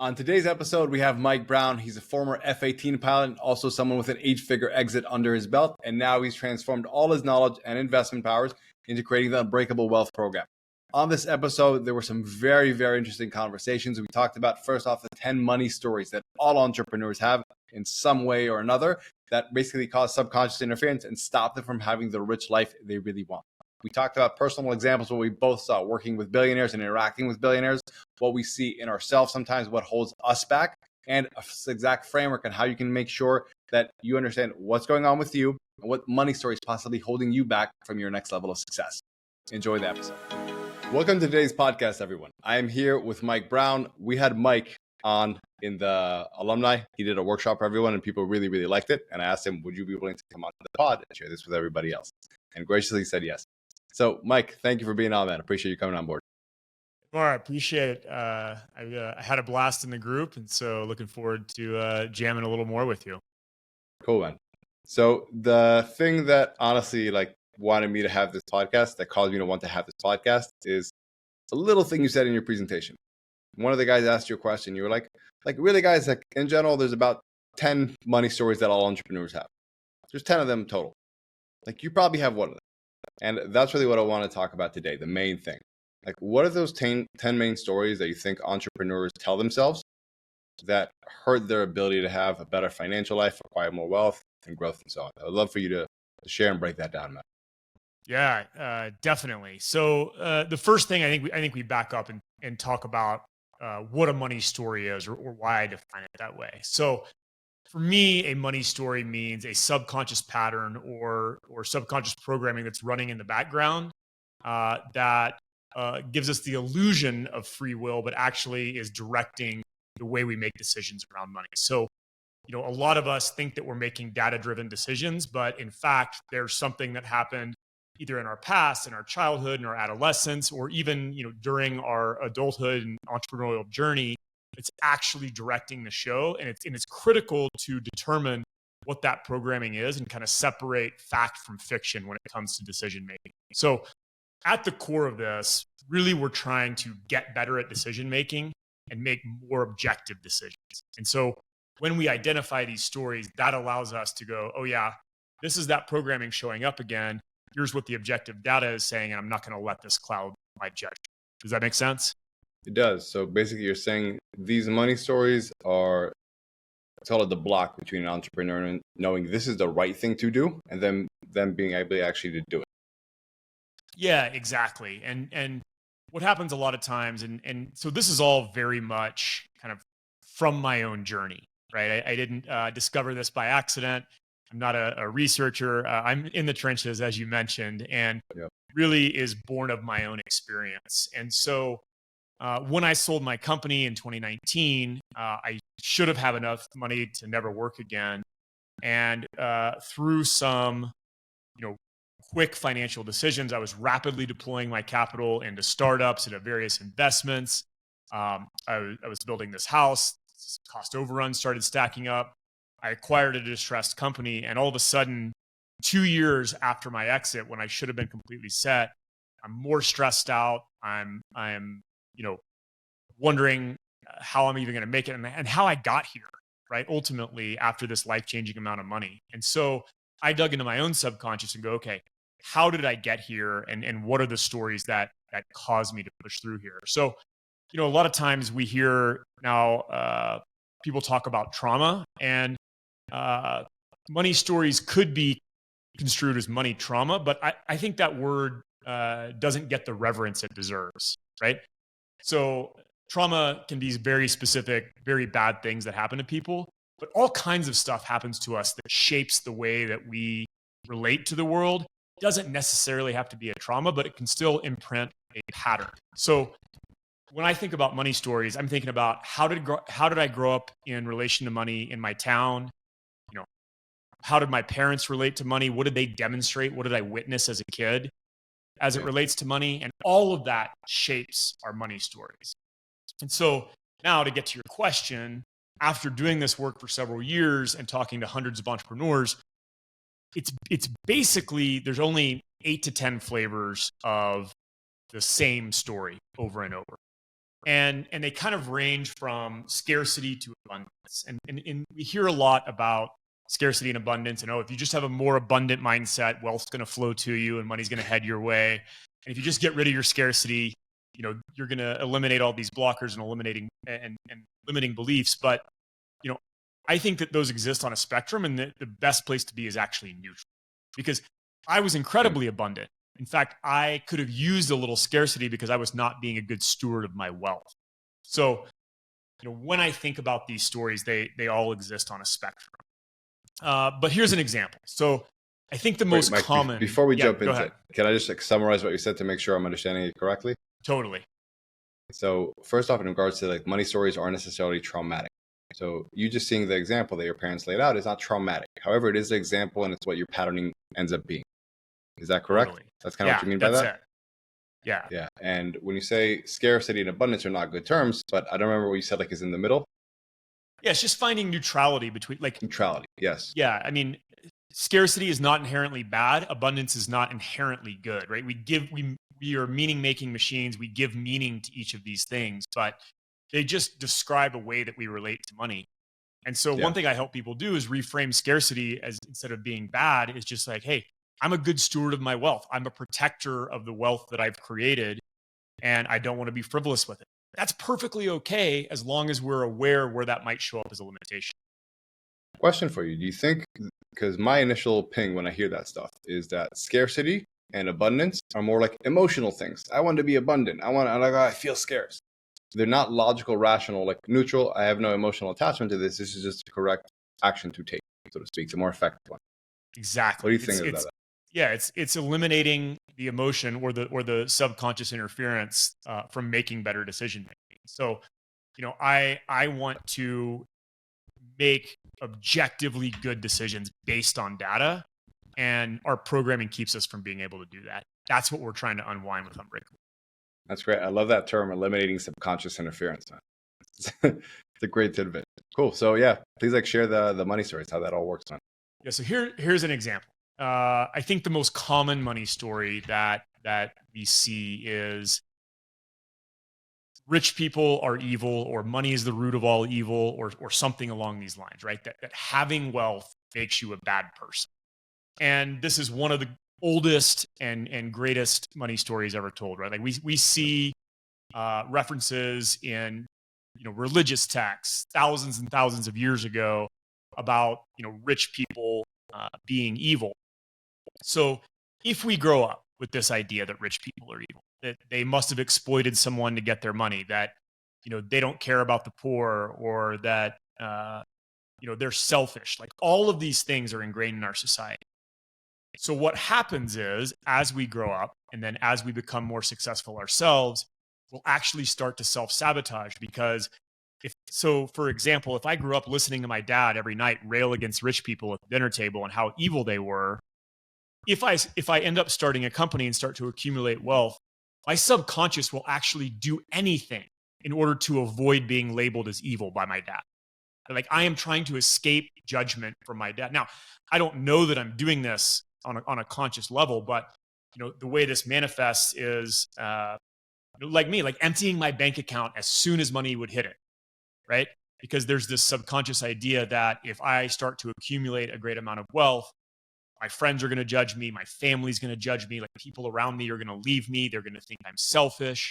On today's episode, we have Mike Brown. He's a former F-18 pilot and also someone with an eight-figure exit under his belt. And now he's transformed all his knowledge and investment powers into creating the Unbreakable Wealth program. On this episode, there were some very, very interesting conversations. We talked about, first off, the 10 money stories that all entrepreneurs have in some way or another that basically cause subconscious interference and stop them from having the rich life they really want. We talked about personal examples what we both saw working with billionaires and interacting with billionaires, what we see in ourselves sometimes, what holds us back, and an exact framework on how you can make sure that you understand what's going on with you and what money story is possibly holding you back from your next level of success. Enjoy the episode. Welcome to today's podcast, everyone. I am here with Mike Brown. We had Mike on in the alumni. He did a workshop for everyone and people really, really liked it. And I asked him, would you be willing to come on the pod and share this with everybody else? And graciously said yes. So, Mike, thank you for being on, man. Appreciate you coming on board. Well, I appreciate it. I had a blast in the group, and so looking forward to jamming a little more with you. Cool, man. So the thing that honestly wanted me to have this podcast, that caused me to want to have this podcast, is a little thing you said in your presentation. One of the guys asked you a question. You were like really, guys, like in general, there's about 10 money stories that all entrepreneurs have. There's 10 of them total. Like you probably have one of them. And that's really what I want to talk about today, the main thing. Like, what are those 10 main stories that you think entrepreneurs tell themselves that hurt their ability to have a better financial life, acquire more wealth and growth and so on? I would love for you to share and break that down, Matt. Yeah, definitely. So the first thing I think we back up and talk about what a money story is or why I define it that way. So for me, a money story means a subconscious pattern or subconscious programming that's running in the background that gives us the illusion of free will, but actually is directing the way we make decisions around money. So, a lot of us think that we're making data-driven decisions, but in fact, there's something that happened either in our past, in our childhood, in our adolescence, or even, during our adulthood and entrepreneurial journey. It's actually directing the show, and it's critical to determine what that programming is and kind of separate fact from fiction when it comes to decision making. So at the core of this, really we're trying to get better at decision making and make more objective decisions. And so when we identify these stories, that allows us to go, oh yeah, this is that programming showing up again. Here's what the objective data is saying, and I'm not going to let this cloud my judgment. Does that make sense? It does. So basically you're saying these money stories are, call it the block between an entrepreneur and knowing this is the right thing to do and then them being able actually to do it. Yeah, exactly. And what happens a lot of times, and so this is all very much kind of from my own journey, right? I didn't discover this by accident. I'm not a researcher. I'm in the trenches, as you mentioned, and really is born of my own experience. And so when I sold my company in 2019, I should have had enough money to never work again. And through some, quick financial decisions, I was rapidly deploying my capital into startups, into various investments. I was building this house. Cost overruns started stacking up. I acquired a distressed company, and all of a sudden, 2 years after my exit, when I should have been completely set, I'm more stressed out. I'm wondering how I'm even going to make it and how I got here, right? Ultimately, after this life-changing amount of money. And so I dug into my own subconscious and go, okay, how did I get here? And what are the stories that caused me to push through here? So, a lot of times we hear now people talk about trauma, and money stories could be construed as money trauma, but I think that word doesn't get the reverence it deserves, right? So trauma can be very specific, very bad things that happen to people, but all kinds of stuff happens to us that shapes the way that we relate to the world. It doesn't necessarily have to be a trauma, but it can still imprint a pattern. So when I think about money stories, I'm thinking about how did I grow up in relation to money in my town? How did my parents relate to money? What did they demonstrate? What did I witness as a kid as it relates to money? And all of that shapes our money stories. And so now to get to your question, after doing this work for several years and talking to hundreds of entrepreneurs, it's basically, there's only 8 to 10 flavors of the same story over and over. And they kind of range from scarcity to abundance. And we hear a lot about scarcity and abundance. And if you just have a more abundant mindset, wealth's going to flow to you and money's going to head your way. And if you just get rid of your scarcity, you're going to eliminate all these blockers and limiting beliefs. But, I think that those exist on a spectrum, and the best place to be is actually neutral, because I was incredibly abundant. In fact, I could have used a little scarcity because I was not being a good steward of my wealth. So, when I think about these stories, they all exist on a spectrum. But here's an example. So I think the most Mike, common... Before we jump into ahead. it, can I just summarize what you said to make sure I'm understanding it correctly? Totally. So first off, in regards to money stories aren't necessarily traumatic. So you just seeing the example that your parents laid out is not traumatic. However, it is an example, and it's what your patterning ends up being. Is that correct? Totally. That's kind of what you mean by that? It. Yeah. Yeah. And when you say scarcity and abundance are not good terms, but I don't remember what you said is in the middle. Yeah, it's just finding neutrality between neutrality. Yes. Yeah. I mean, scarcity is not inherently bad. Abundance is not inherently good, right? We are meaning-making machines. We give meaning to each of these things, but they just describe a way that we relate to money. And so one thing I help people do is reframe scarcity as, instead of being bad, is just hey, I'm a good steward of my wealth. I'm a protector of the wealth that I've created, and I don't want to be frivolous with it. That's perfectly okay as long as we're aware where that might show up as a limitation. Question for you. Do you think, because my initial ping when I hear that stuff is that scarcity and abundance are more like emotional things. I want to be abundant. I feel scarce. They're not logical, rational, neutral. I have no emotional attachment to this. This is just the correct action to take, so to speak, the more effective one. Exactly. What do you think about that? Yeah, it's eliminating the emotion or the subconscious interference from making better decision making. So, I want to make objectively good decisions based on data, and our programming keeps us from being able to do that. That's what we're trying to unwind with Unbreakable. That's great. I love that term, eliminating subconscious interference. It's a great tidbit. Cool. So please share the money stories, how that all works, man. Yeah. So here's an example. I think the most common money story that we see is rich people are evil, or money is the root of all evil, or something along these lines, right? That having wealth makes you a bad person. And this is one of the oldest and greatest money stories ever told, right? We see references in religious texts thousands and thousands of years ago about rich people being evil. So if we grow up with this idea that rich people are evil, that they must have exploited someone to get their money, that they don't care about the poor, or that they're selfish, all of these things are ingrained in our society. So what happens is, as we grow up and then as we become more successful ourselves, we'll actually start to self-sabotage, because for example, if I grew up listening to my dad every night rail against rich people at the dinner table and how evil they were, if I end up starting a company and start to accumulate wealth, my subconscious will actually do anything in order to avoid being labeled as evil by my dad. I am trying to escape judgment from my dad. Now, I don't know that I'm doing this on a conscious level, but the way this manifests is emptying my bank account as soon as money would hit it, right? Because there's this subconscious idea that if I start to accumulate a great amount of wealth, my friends are going to judge me, my family's going to judge me, people around me are going to leave me, they're going to think I'm selfish.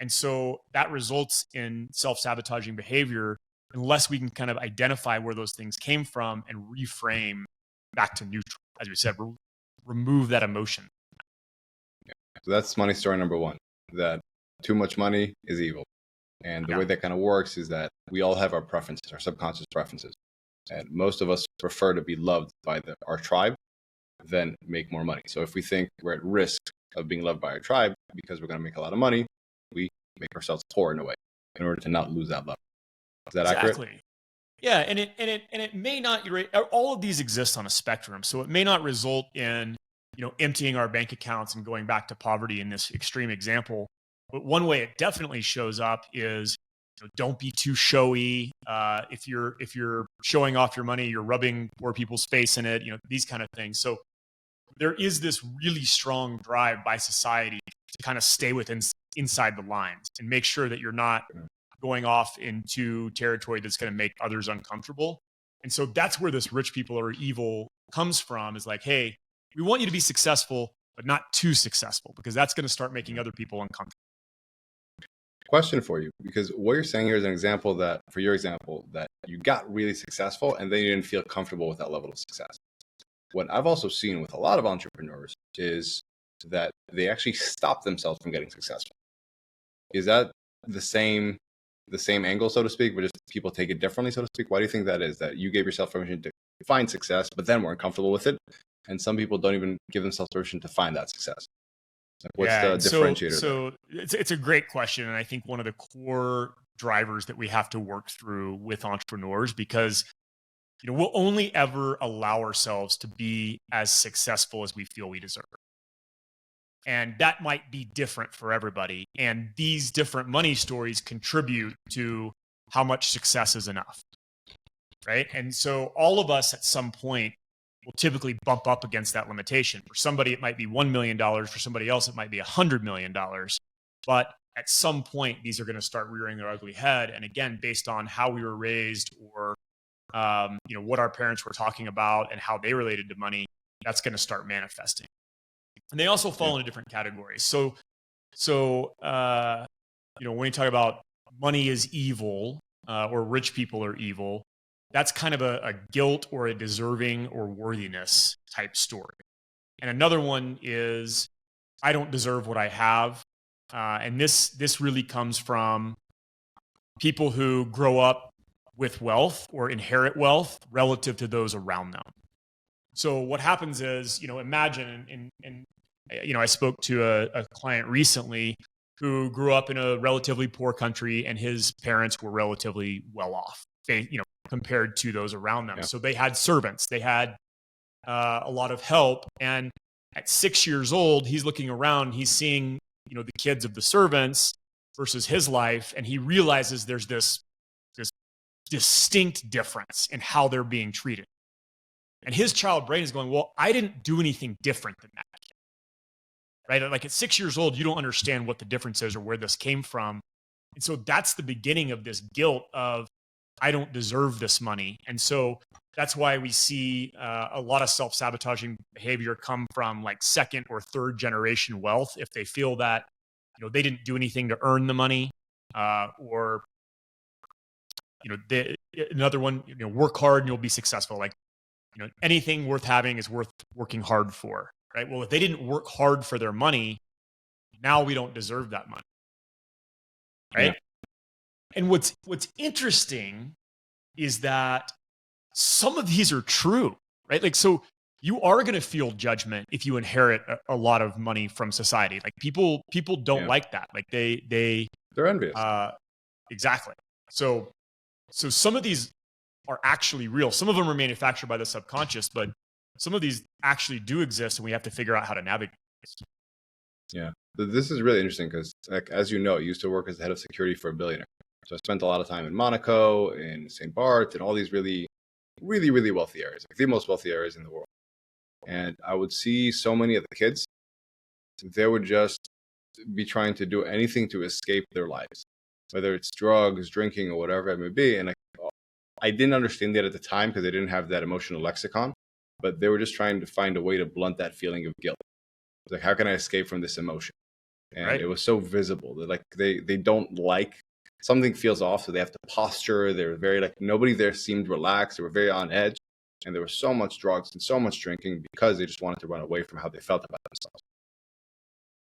And so that results in self-sabotaging behavior unless we can kind of identify where those things came from and reframe back to neutral. As we said, remove that emotion. So that's money story number one, that too much money is evil. And the way that kind of works is that we all have our preferences, our subconscious preferences. And most of us prefer to be loved by our tribe than make more money. So if we think we're at risk of being loved by our tribe because we're going to make a lot of money, we make ourselves poor in a way in order to not lose that love. Is that accurate? Yeah, and it may not. All of these exist on a spectrum, so it may not result in emptying our bank accounts and going back to poverty in this extreme example. But one way it definitely shows up is don't be too showy. If you're showing off your money, you're rubbing poor people's face in it. These kind of things. So there is this really strong drive by society to to kind of stay inside the lines and make sure that you're not going off into territory that's going to make others uncomfortable. And so that's where this rich people are evil comes from, is like, hey, we want you to be successful, but not too successful, because that's going to start making other people uncomfortable. Question for you, because what you're saying here is an example that, for your example, that you got really successful and then you didn't feel comfortable with that level of success. What I've also seen with a lot of entrepreneurs is that they actually stop themselves from getting successful. Is that the same angle, so to speak, but just people take it differently, so to speak? Why do you think that is, that you gave yourself permission to find success, but then weren't comfortable with it? And some people don't even give themselves permission to find that success. Like, what's the differentiator? So it's a great question. And I think one of the core drivers that we have to work through with entrepreneurs, because we'll only ever allow ourselves to be as successful as we feel we deserve. And that might be different for everybody. And these different money stories contribute to how much success is enough, right? And so all of us at some point will typically bump up against that limitation. For somebody, it might be $1 million. For somebody else, it might be $100 million. But at some point, these are going to start rearing their ugly head. And again, based on how we were raised, or what our parents were talking about and how they related to money, that's going to start manifesting. And they also fall into different categories. So when you talk about money is evil, or rich people are evil, that's kind of a guilt or a deserving or worthiness type story. And another one is, I don't deserve what I have. And this really comes from people who grow up with wealth or inherit wealth relative to those around them. So what happens is, imagine, and I spoke to a client recently who grew up in a relatively poor country, and his parents were relatively well off, compared to those around them. Yeah. So they had servants, they had a lot of help. And at 6 years old, he's looking around, he's seeing, the kids of the servants versus his life. And he realizes there's this distinct difference in how they're being treated. And his child brain is going, well, I didn't do anything different than that. Right? Like at 6 years old, you don't understand what the difference is or where this came from. And so that's the beginning of this guilt of, I don't deserve this money. And so that's why we see a lot of self-sabotaging behavior come from like second or third generation wealth. If they feel that, they didn't do anything to earn the money, or, another one, work hard and you'll be successful. Like, anything worth having is worth working hard for, right? Well, if they didn't work hard for their money, now we don't deserve that money, right? Yeah. And what's interesting is that some of these are true, right? Like, so you are going to feel judgment if you inherit a lot of money from society. Like people don't like that. Like they're envious. Exactly. So some of these are actually real. Some of them are manufactured by the subconscious, but some of these actually do exist, and we have to figure out how to navigate this. Yeah. This is really interesting because, like, as you know, I used to work as the head of security for a billionaire. So I spent a lot of time in Monaco, in St. Barth, and all these really, really, really wealthy areas, like the most wealthy areas in the world. And I would see so many of the kids, they would just be trying to do anything to escape their lives, whether it's drugs, drinking, or whatever it may be. And I didn't understand that at the time because they didn't have that emotional lexicon, but they were just trying to find a way to blunt that feeling of guilt. Like, how can I escape from this emotion? And right. It was so visible that they don't like, something feels off, so they have to posture. They were very nobody there seemed relaxed. They were very on edge, and there was so much drugs and so much drinking because they just wanted to run away from how they felt about themselves.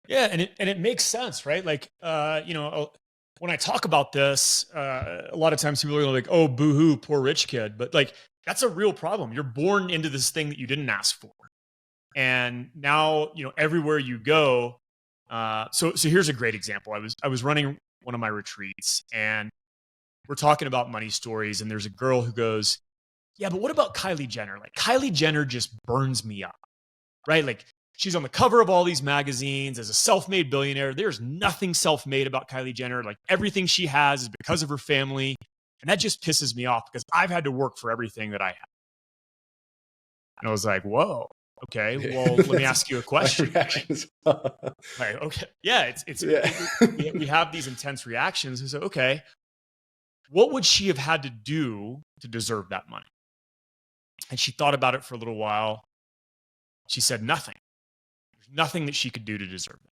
Yeah, and it makes sense, right? Like, when I talk about this, a lot of times people are like, "Oh, boo-hoo, poor rich kid," but like that's a real problem. You're born into this thing that you didn't ask for, and now everywhere you go. So here's a great example. I was running one of my retreats, and we're talking about money stories, and there's a girl who goes, "Yeah, but what about Kylie Jenner? Like Kylie Jenner just burns me up, right? Like she's on the cover of all these magazines as a self-made billionaire. There's nothing self-made about Kylie Jenner. Like everything she has is because of her family, and that just pisses me off because I've had to work for everything that I have." And I was like, "Whoa, Okay, well, let me ask you a My question. reaction is, Right. Okay. Yeah. yeah. We have these intense reactions. And so, okay, what would she have had to do to deserve that money? And she thought about it for a little while. She said nothing. There's nothing that she could do to deserve it.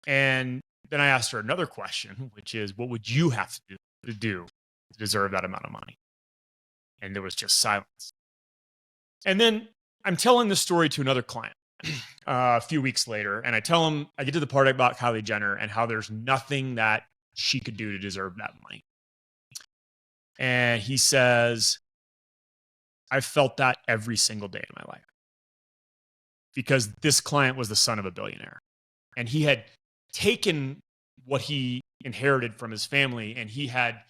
And then I asked her another question, which is, what would you have to do to deserve that amount of money? And there was just silence. And then I'm telling this story to another client a few weeks later, and I tell him, I get to the part about Kylie Jenner and how there's nothing that she could do to deserve that money. And he says, I felt that every single day in my life, because this client was the son of a billionaire, and he had taken what he inherited from his family, and he had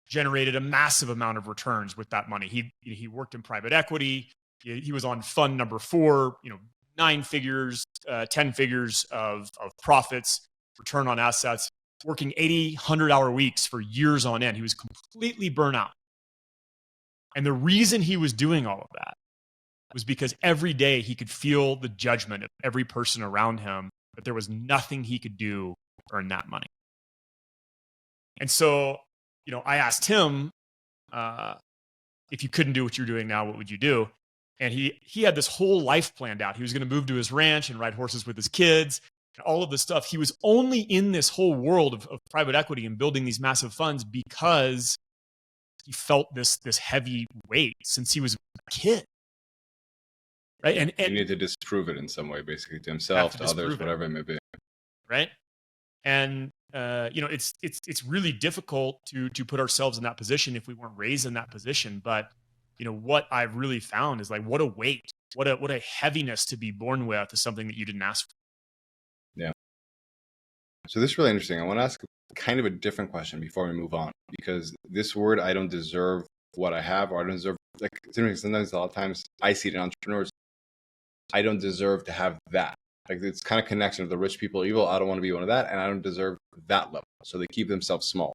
generated a massive amount of returns with that money. He worked in private equity. He was on fund number 4, 9 figures, 10 figures of profits, return on assets, working 80, 100-hour weeks for years on end. He was completely burnt out. And the reason he was doing all of that was because every day he could feel the judgment of every person around him, but there was nothing he could do to earn that money. And so, I asked him, if you couldn't do what you're doing now, what would you do? And he had this whole life planned out. He was going to move to his ranch and ride horses with his kids and all of this stuff. He was only in this whole world of private equity and building these massive funds because he felt this heavy weight since he was a kid. Right. And you need to disprove it in some way, basically, to himself, to others, whatever it may be. Right. And it's really difficult to put ourselves in that position if we weren't raised in that position. But what I've really found is, like, what a weight, what a heaviness to be born with is something that you didn't ask for. Yeah. So this is really interesting. I want to ask kind of a different question before we move on, because this word, I don't deserve what I have, or I don't deserve, like, sometimes a lot of times I see it in entrepreneurs, I don't deserve to have that. Like, it's kind of connection of the rich people are evil. I don't want to be one of that, and I don't deserve that level. So they keep themselves small.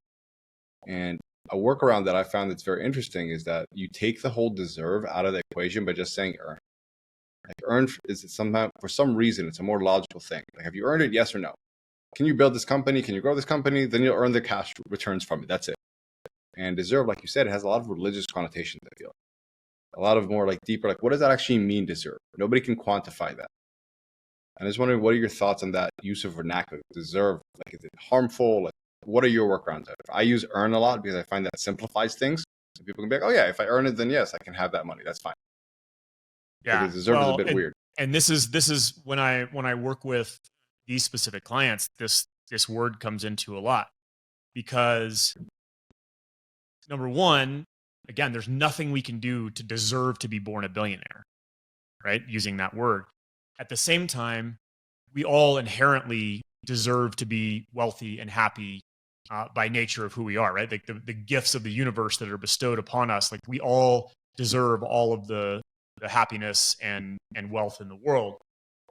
And a workaround that I found that's very interesting is that you take the whole deserve out of the equation by just saying earn. Like, earn is somehow, for some reason, it's a more logical thing. Like, have you earned it? Yes or no? Can you build this company? Can you grow this company? Then you'll earn the cash returns from it. That's it. And deserve, like you said, it has a lot of religious connotations, I feel. A lot of more like deeper, like, what does that actually mean, deserve? Nobody can quantify that. And I was wondering, what are your thoughts on that use of vernacular? Deserve, like, is it harmful? Like, what are your workarounds? I use earn a lot because I find that simplifies things. So people can be like, oh yeah, if I earn it, then yes, I can have that money. That's fine. Yeah. But deserve is a bit weird. And this is when I work with these specific clients, this word comes into a lot, because number one, again, there's nothing we can do to deserve to be born a billionaire, right? Using that word. At the same time, we all inherently deserve to be wealthy and happy by nature of who we are, right? Like the gifts of the universe that are bestowed upon us. Like, we all deserve all of the happiness and wealth in the world.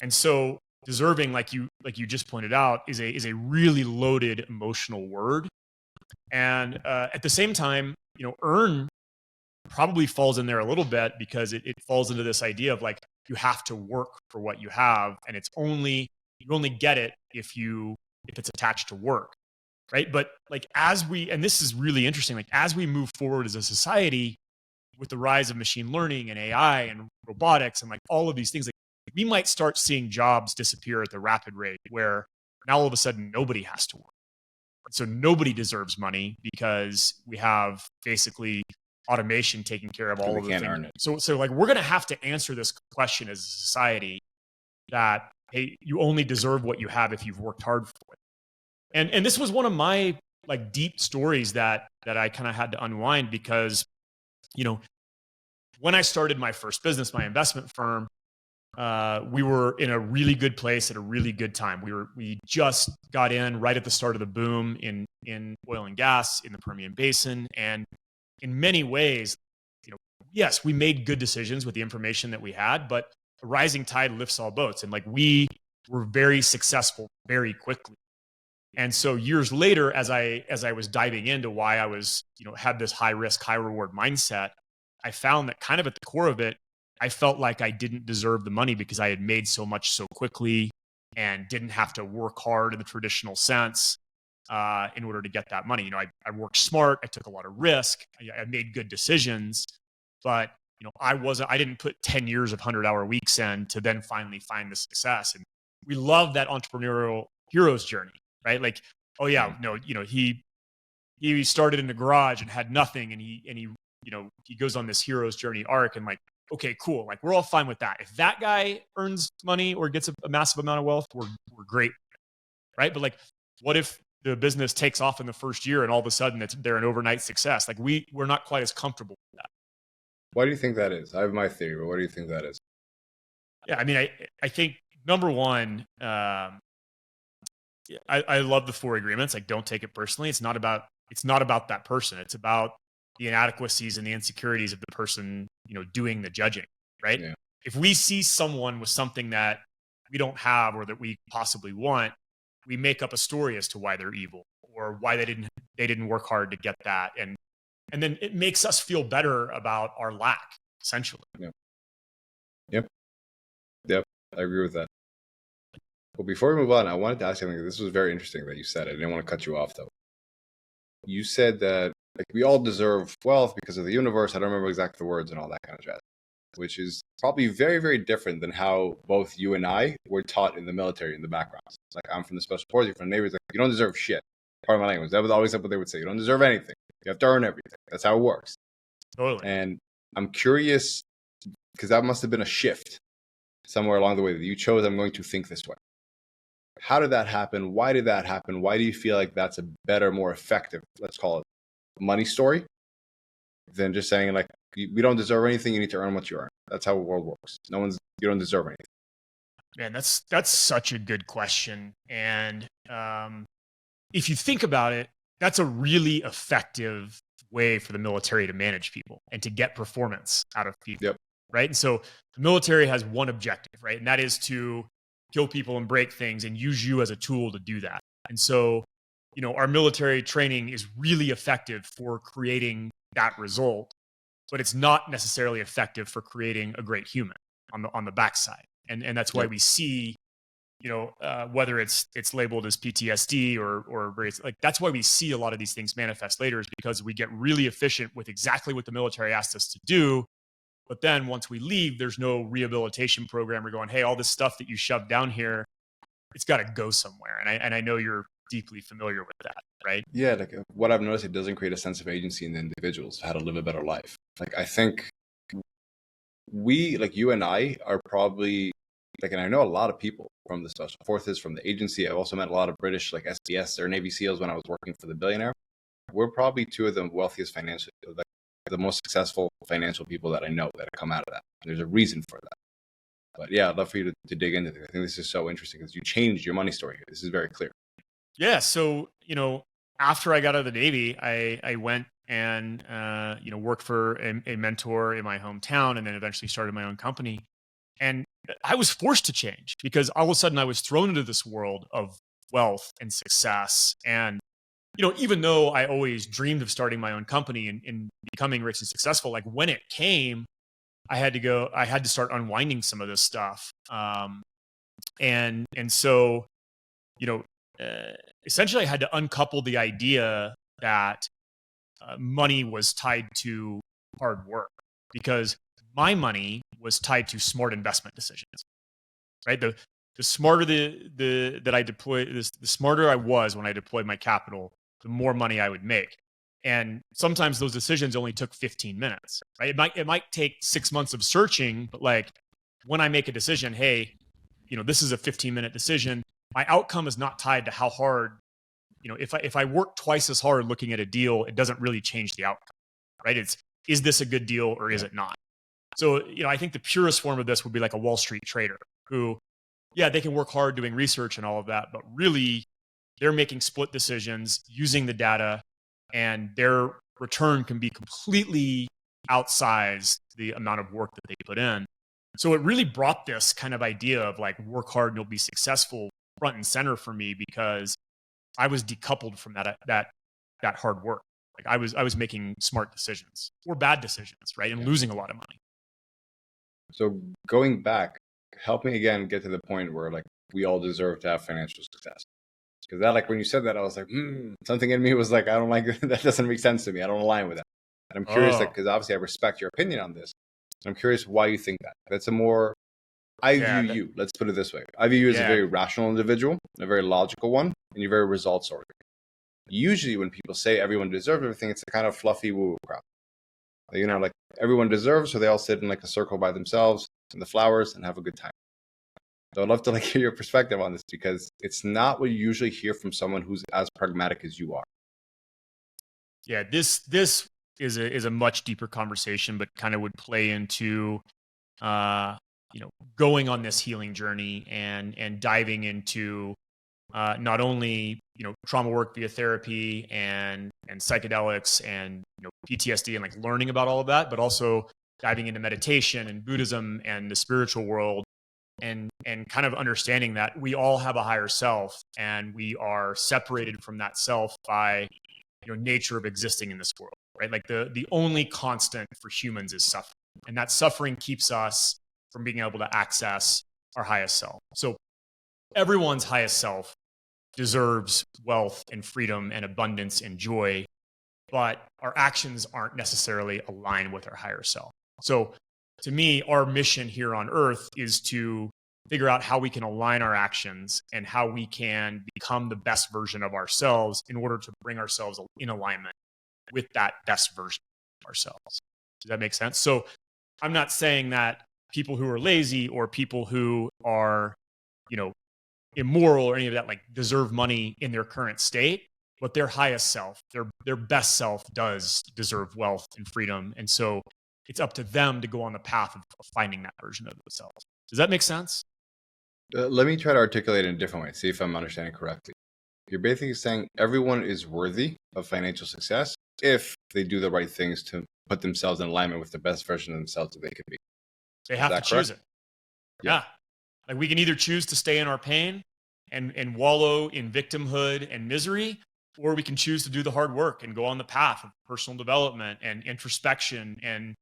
And so deserving, like you just pointed out, is a really loaded emotional word. And at the same time, earn probably falls in there a little bit, because it falls into this idea of, like, you have to work for what you have, and you only get it if it's attached to work, right? But, like, and this is really interesting, like, as we move forward as a society with the rise of machine learning and AI and robotics and, like, all of these things, like, we might start seeing jobs disappear at the rapid rate where now all of a sudden nobody has to work. So nobody deserves money because we have basically automation taking care of all of the things. Earn it. So like, we're going to have to answer this question as a society that, hey, you only deserve what you have if you've worked hard for it. And this was one of my, like, deep stories that I kind of had to unwind, because, when I started my first business, my investment firm, we were in a really good place at a really good time. We just got in right at the start of the boom in oil and gas in the Permian Basin. And in many ways, yes, we made good decisions with the information that we had, but a rising tide lifts all boats. And, like, we were very successful very quickly. And so years later, as I was diving into why I was, had this high risk, high reward mindset, I found that kind of at the core of it I felt like I didn't deserve the money because I had made so much so quickly and didn't have to work hard in the traditional sense in order to get that money. I worked smart. I took a lot of risk. I made good decisions, but I didn't put 10 years of 100-hour weeks in to then finally find the success. And we love that entrepreneurial hero's journey, right? Like, oh yeah, no, he started in the garage and had nothing, and he goes on this hero's journey arc, and like, okay, cool, like we're all fine with that. If that guy earns money or gets a massive amount of wealth, we're great, right? But like, what if the business takes off in the first year and all of a sudden they're an overnight success? Like we're not quite as comfortable with that. Why do you think that is? I have my theory, but what do you think that is? Yeah, I mean, I think number one, I love the 4 agreements. Like, don't take it personally. It's not about that person. It's about the inadequacies and the insecurities of the person, doing the judging, right? Yeah. If we see someone with something that we don't have or that we possibly want, we make up a story as to why they're evil or why they didn't work hard to get that. And then it makes us feel better about our lack, essentially. Yep. I agree with that. Well, before we move on, I wanted to ask you something. This was very interesting that you said. I didn't want to cut you off, though. You said that we all deserve wealth because of the universe. I don't remember exactly the words and all that kind of jazz, which is probably very, very different than how both you and I were taught in the military in the backgrounds. Like, I'm from the special forces, from the Navy. It's like, you don't deserve shit. Part of my language. That was always what they would say. You don't deserve anything. You have to earn everything. That's how it works. Totally. And I'm curious, because that must have been a shift somewhere along the way that you chose, I'm going to think this way. How did that happen? Why did that happen? Why do you feel like that's a better, more effective, let's call it, money story than just saying like, we don't deserve anything, you need to earn what you earn? That's how the world works. You don't deserve anything. Man, that's such a good question. And if you think about it, that's a really effective way for the military to manage people and to get performance out of people. Yep. Right. And so the military has one objective, right? And that is to kill people and break things and use you as a tool to do that. And so, our military training is really effective for creating that result, but it's not necessarily effective for creating a great human on the backside. And that's why we see, whether it's labeled as PTSD or like, that's why we see a lot of these things manifest later, is because we get really efficient with exactly what the military asked us to do. But then once we leave, there's no rehabilitation program. We're going, hey, all this stuff that you shoved down here, it's got to go somewhere. And I know you're deeply familiar with that, right? Yeah, like what I've noticed, it doesn't create a sense of agency in the individuals, how to live a better life. Like, I think we, like you and I, are probably like, and I know a lot of people from the special forces, from the agency. I've also met a lot of British, like SBS or Navy SEALs when I was working for the billionaire. We're probably two of the wealthiest financially, like the most successful financial people that I know that have come out of that. There's a reason for that. But yeah, I'd love for you to dig into this. I think this is so interesting because you changed your money story here. This is very clear. Yeah. So, after I got out of the Navy, I went and, worked for a mentor in my hometown and then eventually started my own company. And I was forced to change because all of a sudden I was thrown into this world of wealth and success. And, even though I always dreamed of starting my own company and becoming rich and successful, like when it came, I had to start unwinding some of this stuff. And so, essentially I had to uncouple the idea that money was tied to hard work, because my money was tied to smart investment decisions, right? The smarter that I deployed, the smarter I was when I deployed my capital, the more money I would make. And sometimes those decisions only took 15 minutes, right? It might take 6 months of searching, but like when I make a decision, hey, this is a 15-minute decision. My outcome is not tied to how hard, if I work twice as hard looking at a deal, it doesn't really change the outcome, right? Is this a good deal or is it not? So, I think the purest form of this would be like a Wall Street trader who, yeah, they can work hard doing research and all of that, but really they're making split decisions using the data, and their return can be completely outsized the amount of work that they put in. So it really brought this kind of idea of like, work hard and you'll be successful front and center for me, because I was decoupled from that hard work. Like I was making smart decisions or bad decisions, right? And losing a lot of money. So going back, help me again get to the point where like we all deserve to have financial success. Because that, like when you said that, I was like, something in me was like, I don't like that. Doesn't make sense to me. I don't align with that. And I'm curious, like, Oh, because obviously I respect your opinion on this. I'm curious why you think that. That's a more, I view yeah, you, let's put it this way. I view you as a yeah, very rational individual, a very logical one, and you're very results oriented. Usually when people say everyone deserves everything, it's a kind of fluffy woo-woo crap. You know, like everyone deserves, so they all sit in like a circle by themselves in the flowers and have a good time. So I'd love to like hear your perspective on this because it's not what you usually hear from someone who's as pragmatic as you are. yeah. This is a much deeper conversation, but kind of would play into going on this healing journey and diving into not only trauma work via therapy and psychedelics and PTSD and like learning about all of that, but also diving into meditation and Buddhism and the spiritual world and kind of understanding that we all have a higher self and we are separated from that self by nature of existing in this world, right? Like the only constant for humans is suffering, and that suffering keeps us from being able to access our highest self. So everyone's highest self deserves wealth and freedom and abundance and joy, but our actions aren't necessarily aligned with our higher self. So to me, our mission here on earth is to figure out how we can align our actions and how we can become the best version of ourselves in order to bring ourselves in alignment with that best version of ourselves. Does that make sense? So I'm not saying that people who are lazy or people who are, immoral or any of that like deserve money in their current state, but their highest self, their best self does deserve wealth and freedom. And so it's up to them to go on the path of finding that version of themselves. Does that make sense? Let me try to articulate it in a different way, see if I'm understanding correctly. You're basically saying everyone is worthy of financial success if they do the right things to put themselves in alignment with the best version of themselves that they can be. They Is have to that choose correct? it. Yeah. Like we can either choose to stay in our pain and wallow in victimhood and misery, or we can choose to do the hard work and go on the path of personal development and introspection and,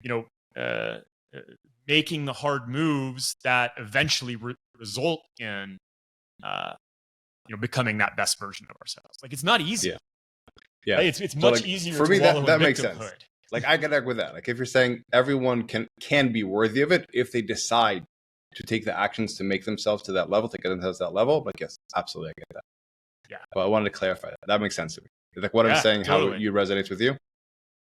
you know, uh, uh, making the hard moves that eventually result in, becoming that best version of ourselves. Like it's not easy. Yeah. Yeah. Right? It's So much like easier for to me wallow that in makes sense. victimhood. Like I connect with that. Like if you're saying everyone can be worthy of it if they decide to take the actions to make themselves to that level, to get themselves to that level. Like yes, absolutely, I get that. Yeah. But I wanted to clarify that. That makes sense to me. Like what I'm Yeah, saying, how totally. you resonates with you.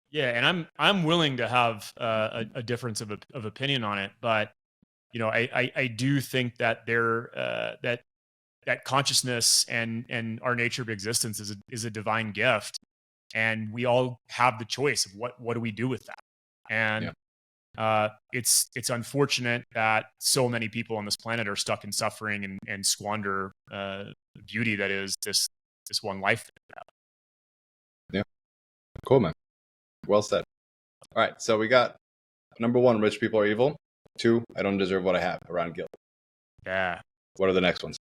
Yeah, and I'm willing to have a difference of opinion on it, but I do think that that consciousness and our nature of existence is a divine gift, and we all have the choice of what do we do with that. And it's unfortunate that so many people on this planet are stuck in suffering and squander the beauty that is this one life. Yeah. Cool, man. Well said. All right. So we got number one, rich people are evil. Two, I don't deserve what I have, around guilt. Yeah. What are the next ones?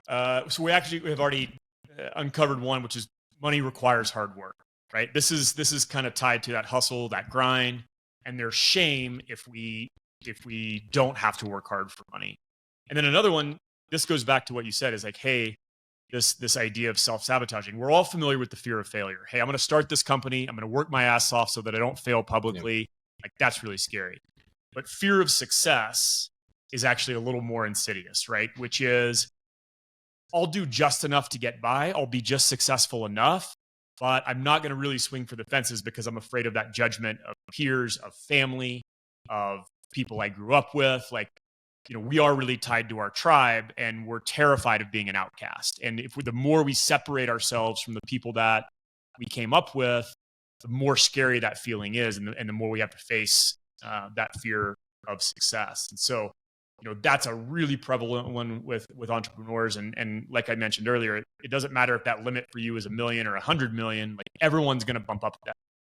So we have already uncovered one, which is money requires hard work, right? This is kind of tied to that hustle, that grind, and there's shame if we don't have to work hard for money. And then another one, this goes back to what you said, is like, hey, this idea of self-sabotaging. We're all familiar with the fear of failure. Hey, I'm going to start this company. I'm going to work my ass off so that I don't fail publicly. Yeah. Like that's really scary. But fear of success is actually a little more insidious, right? Which is, I'll do just enough to get by. I'll be just successful enough, but I'm not going to really swing for the fences because I'm afraid of that judgment of peers, of family, of people I grew up with. Like, we are really tied to our tribe and we're terrified of being an outcast. And the more we separate ourselves from the people that we came up with, the more scary that feeling is. And the more we have to face that fear of success. And so, that's a really prevalent one with entrepreneurs. And like I mentioned earlier, it doesn't matter if that limit for you is $1 million or 100 million, like everyone's going to bump up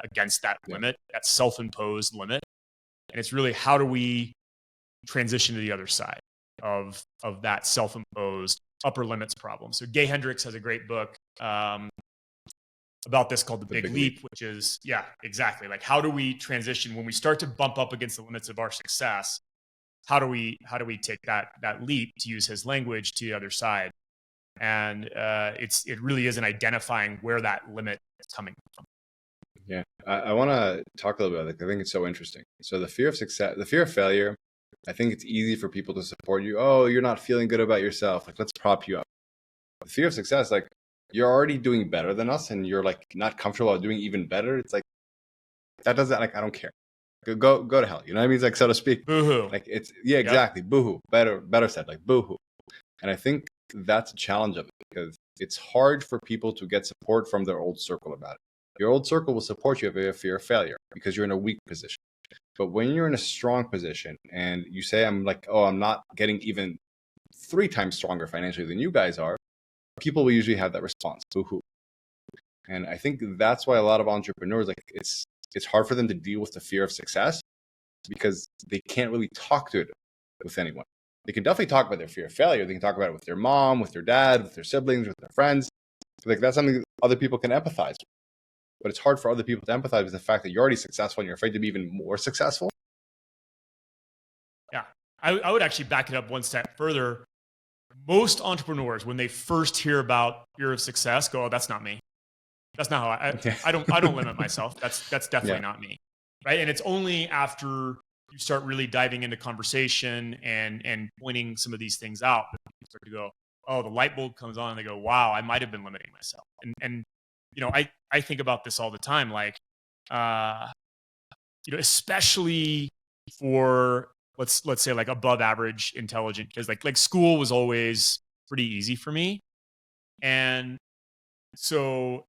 against that limit, that self-imposed limit. And it's really, how do we transition to the other side of that self-imposed upper limits problem? So Gay Hendricks has a great book about this called the The big big leap, which is, yeah, exactly. Like, how do we transition when we start to bump up against the limits of our success? How do we take that leap, to use his language, to the other side? And it really is in identifying where that limit is coming from. Yeah, I want to talk a little bit about it. I think it's so interesting. So the fear of success, the fear of failure, I think it's easy for people to support you. Oh, you're not feeling good about yourself. Like, let's prop you up. The fear of success, like, you're already doing better than us and you're like not comfortable doing even better. It's like, that doesn't, like, I don't care. Go to hell. You know what I mean? It's like, so to speak. Boo-hoo. Like, it's, yeah, exactly. Yep. Boo-hoo. Better said, like, boo-hoo. And I think that's a challenge of it, because it's hard for people to get support from their old circle about it. Your old circle will support you if you have fear of failure because you're in a weak position. But when you're in a strong position and you say, I'm like, oh, I'm not getting even 3 times stronger financially than you guys are, people will usually have that response, boo-hoo. And I think that's why a lot of entrepreneurs, like, it's hard for them to deal with the fear of success because they can't really talk to it with anyone. They can definitely talk about their fear of failure. They can talk about it with their mom, with their dad, with their siblings, with their friends. Like, that's something that other people can empathize with. But it's hard for other people to empathize with the fact that you're already successful and you're afraid to be even more successful. Yeah, I would actually back it up one step further. Most entrepreneurs, when they first hear about fear of success, go, "Oh, that's not me. That's not how I don't limit myself. That's definitely not me." Right? And it's only after you start really diving into conversation and pointing some of these things out that people start to go, "Oh," the light bulb comes on and they go, "Wow, I might have been limiting myself." And you know, I think about this all the time, like, you know, especially for let's say like above average intelligent kids, like school was always pretty easy for me. And so,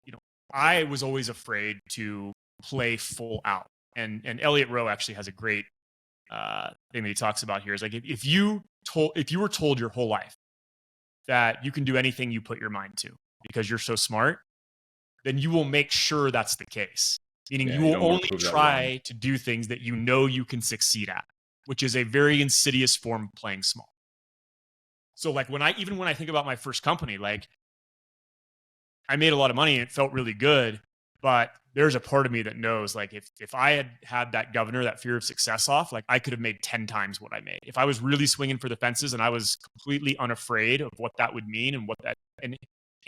you know, I was always afraid to play full out. And Elliot Rowe actually has a great thing that he talks about here is like, if you were told your whole life that you can do anything you put your mind to because you're so smart, then you will make sure that's the case. Meaning you will only try to do things that you know you can succeed at, which is a very insidious form of playing small. So like when I think about my first company, like I made a lot of money and it felt really good, but there's a part of me that knows like if I had that governor, that fear of success off, like I could have made 10 times what I made. If I was really swinging for the fences and I was completely unafraid of what that would mean and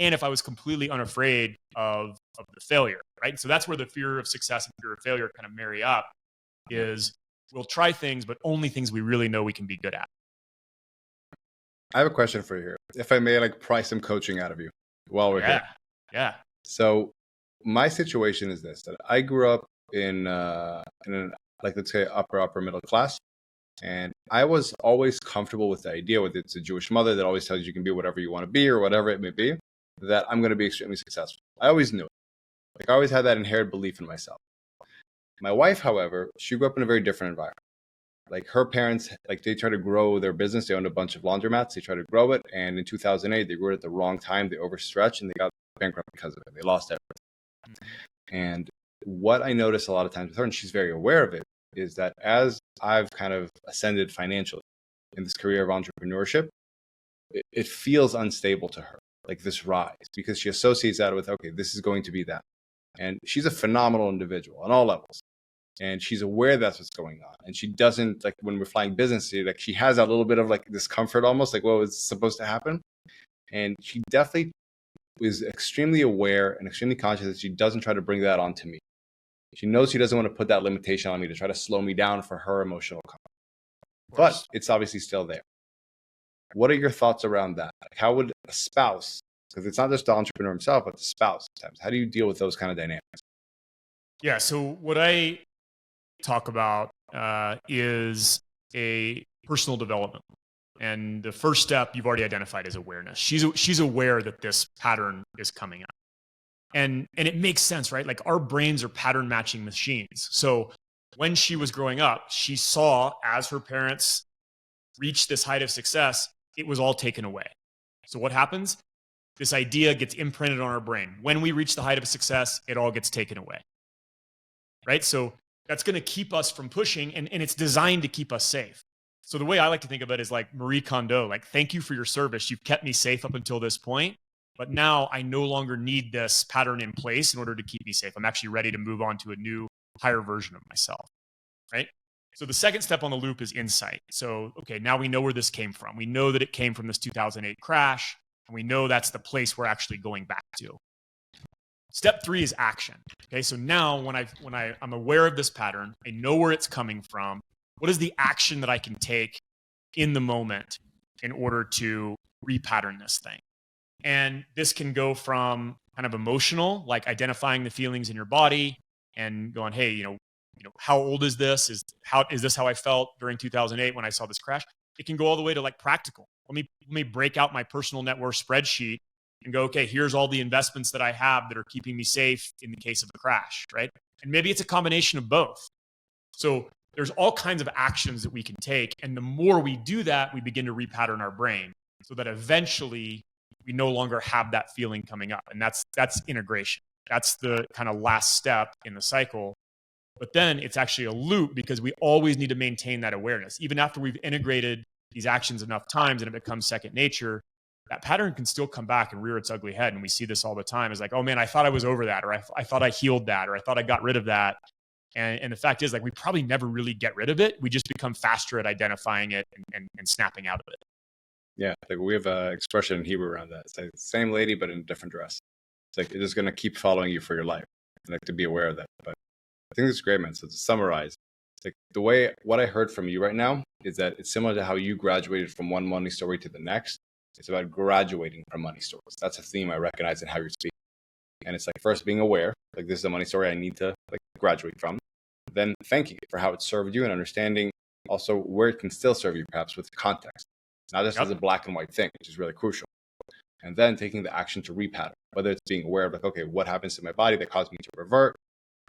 and if I was completely unafraid of the failure, right? So that's where the fear of success and fear of failure kind of marry up, is we'll try things, but only things we really know we can be good at. I have a question for you here. If I may, like, pry some coaching out of you while we're here. Yeah. So my situation is this, that I grew up in an, like, let's say upper middle class. And I was always comfortable with the idea, whether it's a Jewish mother that always tells you can be whatever you want to be or whatever it may be, that I'm going to be extremely successful. I always knew it. Like, I always had that inherent belief in myself. My wife, however, she grew up in a very different environment. Like, her parents, like, they tried to grow their business. They owned a bunch of laundromats. They tried to grow it. And in 2008, they grew it at the wrong time. They overstretched and they got bankrupt because of it. They lost everything. And what I notice a lot of times with her, and she's very aware of it, is that as I've kind of ascended financially in this career of entrepreneurship, it feels unstable to her, like this rise, because she associates that with, okay, this is going to be that. And she's a phenomenal individual on all levels. And she's aware that's what's going on. And she doesn't, like, when we're flying business, like, she has that little bit of like discomfort, almost like what was supposed to happen. And she definitely is extremely aware and extremely conscious that she doesn't try to bring that onto me. She knows she doesn't want to put that limitation on me to try to slow me down for her emotional comfort. But it's obviously still there. What are your thoughts around that? Like, how would a spouse, because it's not just the entrepreneur himself, but the spouse sometimes, how do you deal with those kind of dynamics? Yeah. So what I talk about is a personal development. And the first step you've already identified is awareness. She's aware that this pattern is coming up. And it makes sense, right? Like, our brains are pattern matching machines. So when she was growing up, she saw as her parents reached this height of success, it was all taken away. So what happens? This idea gets imprinted on our brain. When we reach the height of success, it all gets taken away. Right? So that's going to keep us from pushing, and it's designed to keep us safe. So the way I like to think of it is like Marie Kondo, like, thank you for your service. You've kept me safe up until this point. but now I no longer need this pattern in place in order to keep me safe. I'm actually ready to move on to a new, higher version of myself, right? So the second step on the loop is insight. So, okay, now we know where this came from. We know that it came from this 2008 crash, and we know that's the place we're actually going back to. Step 3 is action. Okay, so now when I'm aware of this pattern, I know where it's coming from. What is the action that I can take in the moment in order to repattern this thing? And this can go from kind of emotional, like identifying the feelings in your body and going, hey, how old is this? Is this how I felt during 2008 when I saw this crash? It can go all the way to like practical. Let me break out my personal net worth spreadsheet and go, okay, here's all the investments that I have that are keeping me safe in the case of a crash, right? And maybe it's a combination of both. So there's all kinds of actions that we can take. And the more we do that, we begin to repattern our brain so that eventually we no longer have that feeling coming up. And that's integration. That's the kind of last step in the cycle. But then it's actually a loop because we always need to maintain that awareness. Even after we've integrated these actions enough times and it becomes second nature, that pattern can still come back and rear its ugly head. And we see this all the time. It's like, oh man, I thought I was over that, or I thought I healed that, or I thought I got rid of that. And the fact is, like, we probably never really get rid of it. We just become faster at identifying it and snapping out of it. Yeah, like we have an expression in Hebrew around that. It's like the same lady, but in a different dress. It's like it's just going to keep following you for your life. And like to be aware of that. But I think it's great, man. So to summarize, it's like what I heard from you right now is that it's similar to how you graduated from one money story to the next. It's about graduating from money stories. That's a theme I recognize in how you're speaking. And it's like first being aware, like this is a money story I need to like graduate from. Then thanking it for how it served you and understanding also where it can still serve you, perhaps with context, not just as a black and white thing, which is really crucial. And then taking the action to repattern, whether it's being aware of like, okay, what happens to my body that caused me to revert,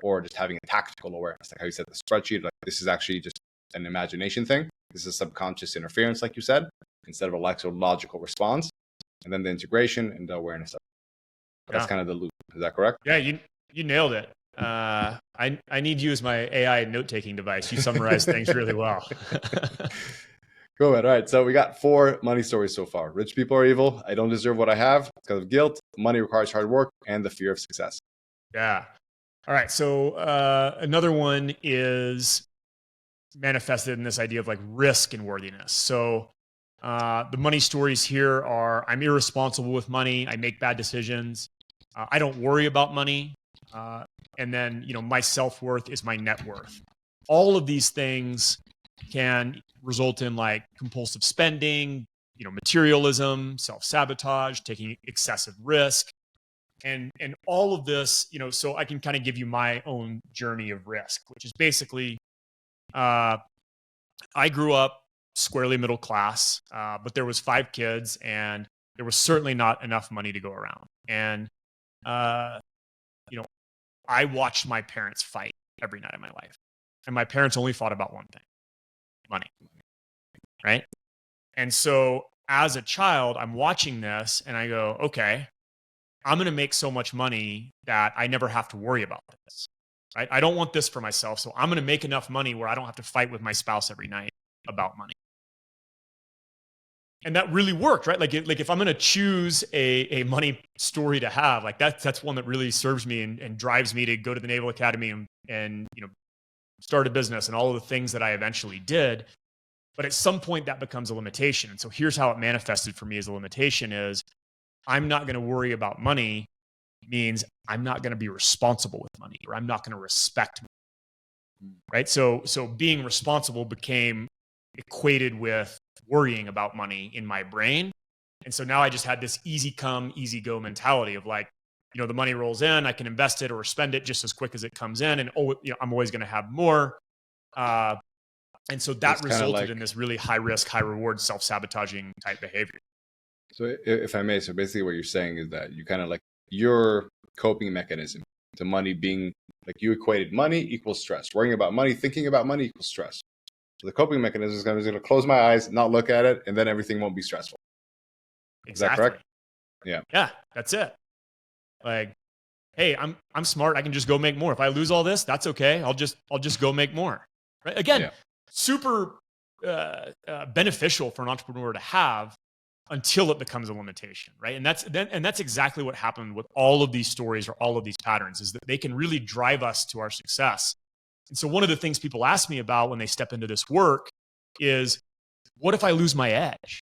or just having a tactical awareness, like how you said the spreadsheet, like this is actually just an imagination thing. This is subconscious interference, like you said, instead of a logical response. And then the integration and the awareness of it. That's kind of the loop. Is that correct? Yeah, you nailed it. I need you as my AI note-taking device. You summarize things really well. Cool, man. All right. So we got 4 money stories so far. Rich people are evil. I don't deserve what I have because of guilt. Money requires hard work and the fear of success. Yeah. All right. So another one is manifested in this idea of like risk and worthiness. So the money stories here are I'm irresponsible with money. I make bad decisions. I don't worry about money. And then, my self-worth is my net worth. All of these things can result in like compulsive spending, materialism, self-sabotage, taking excessive risk, and all of this, so I can kind of give you my own journey of risk, which is basically, I grew up squarely middle class, but there was 5 kids and there was certainly not enough money to go around. And, I watched my parents fight every night of my life. And my parents only fought about one thing: money. Right? And so as a child, I'm watching this and I go, okay, I'm going to make so much money that I never have to worry about this. Right? I don't want this for myself. So I'm going to make enough money where I don't have to fight with my spouse every night about money. And that really worked, right? Like if I'm going to choose a money story to have, like that's one that really serves me and drives me to go to the Naval Academy and start a business and all of the things that I eventually did. But at some point that becomes a limitation. And so here's how it manifested for me as a limitation is I'm not going to worry about money means I'm not going to be responsible with money, or I'm not going to respect money, right? So being responsible became equated with worrying about money in my brain. And so now I just had this easy come, easy go mentality of like, the money rolls in, I can invest it or spend it just as quick as it comes in. And I'm always going to have more. And so that resulted in this really high risk, high reward, self-sabotaging type behavior. So if I may, so basically what you're saying is that you kind of like your coping mechanism to money being like you equated money equals stress. Worrying about money, thinking about money equals stress. So the coping mechanism is going to close my eyes, not look at it, and then everything won't be stressful. Exactly. Is that correct? Yeah. Yeah, that's it. Like, hey, I'm smart. I can just go make more. If I lose all this, that's okay. I'll just go make more. Right? Again, super beneficial for an entrepreneur to have. until it becomes a limitation, right? And that's exactly what happened with all of these stories or all of these patterns, is that they can really drive us to our success. And so one of the things people ask me about when they step into this work is, what if I lose my edge?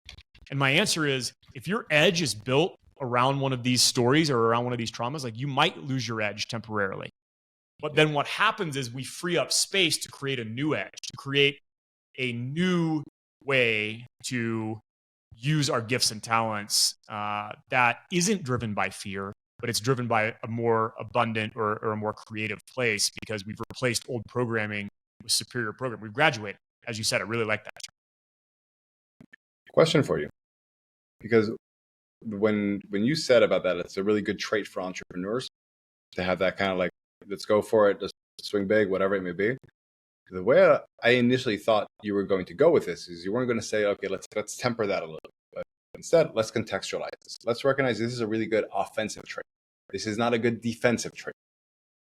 And my answer is, if your edge is built around one of these stories or around one of these traumas, like, you might lose your edge temporarily. But then what happens is we free up space to create a new edge, to create a new way to use our gifts and talents that isn't driven by fear, but it's driven by a more abundant or a more creative place, because we've replaced old programming with superior programming. We've graduated. As you said, I really like that term. Question for you, because when you said about that, it's a really good trait for entrepreneurs to have that kind of like, let's go for it, just swing big, whatever it may be. The way I initially thought you were going to go with this is you weren't going to say, okay, let's temper that a little bit. But instead, let's contextualize this. Let's recognize this is a really good offensive trait. This is not a good defensive trait.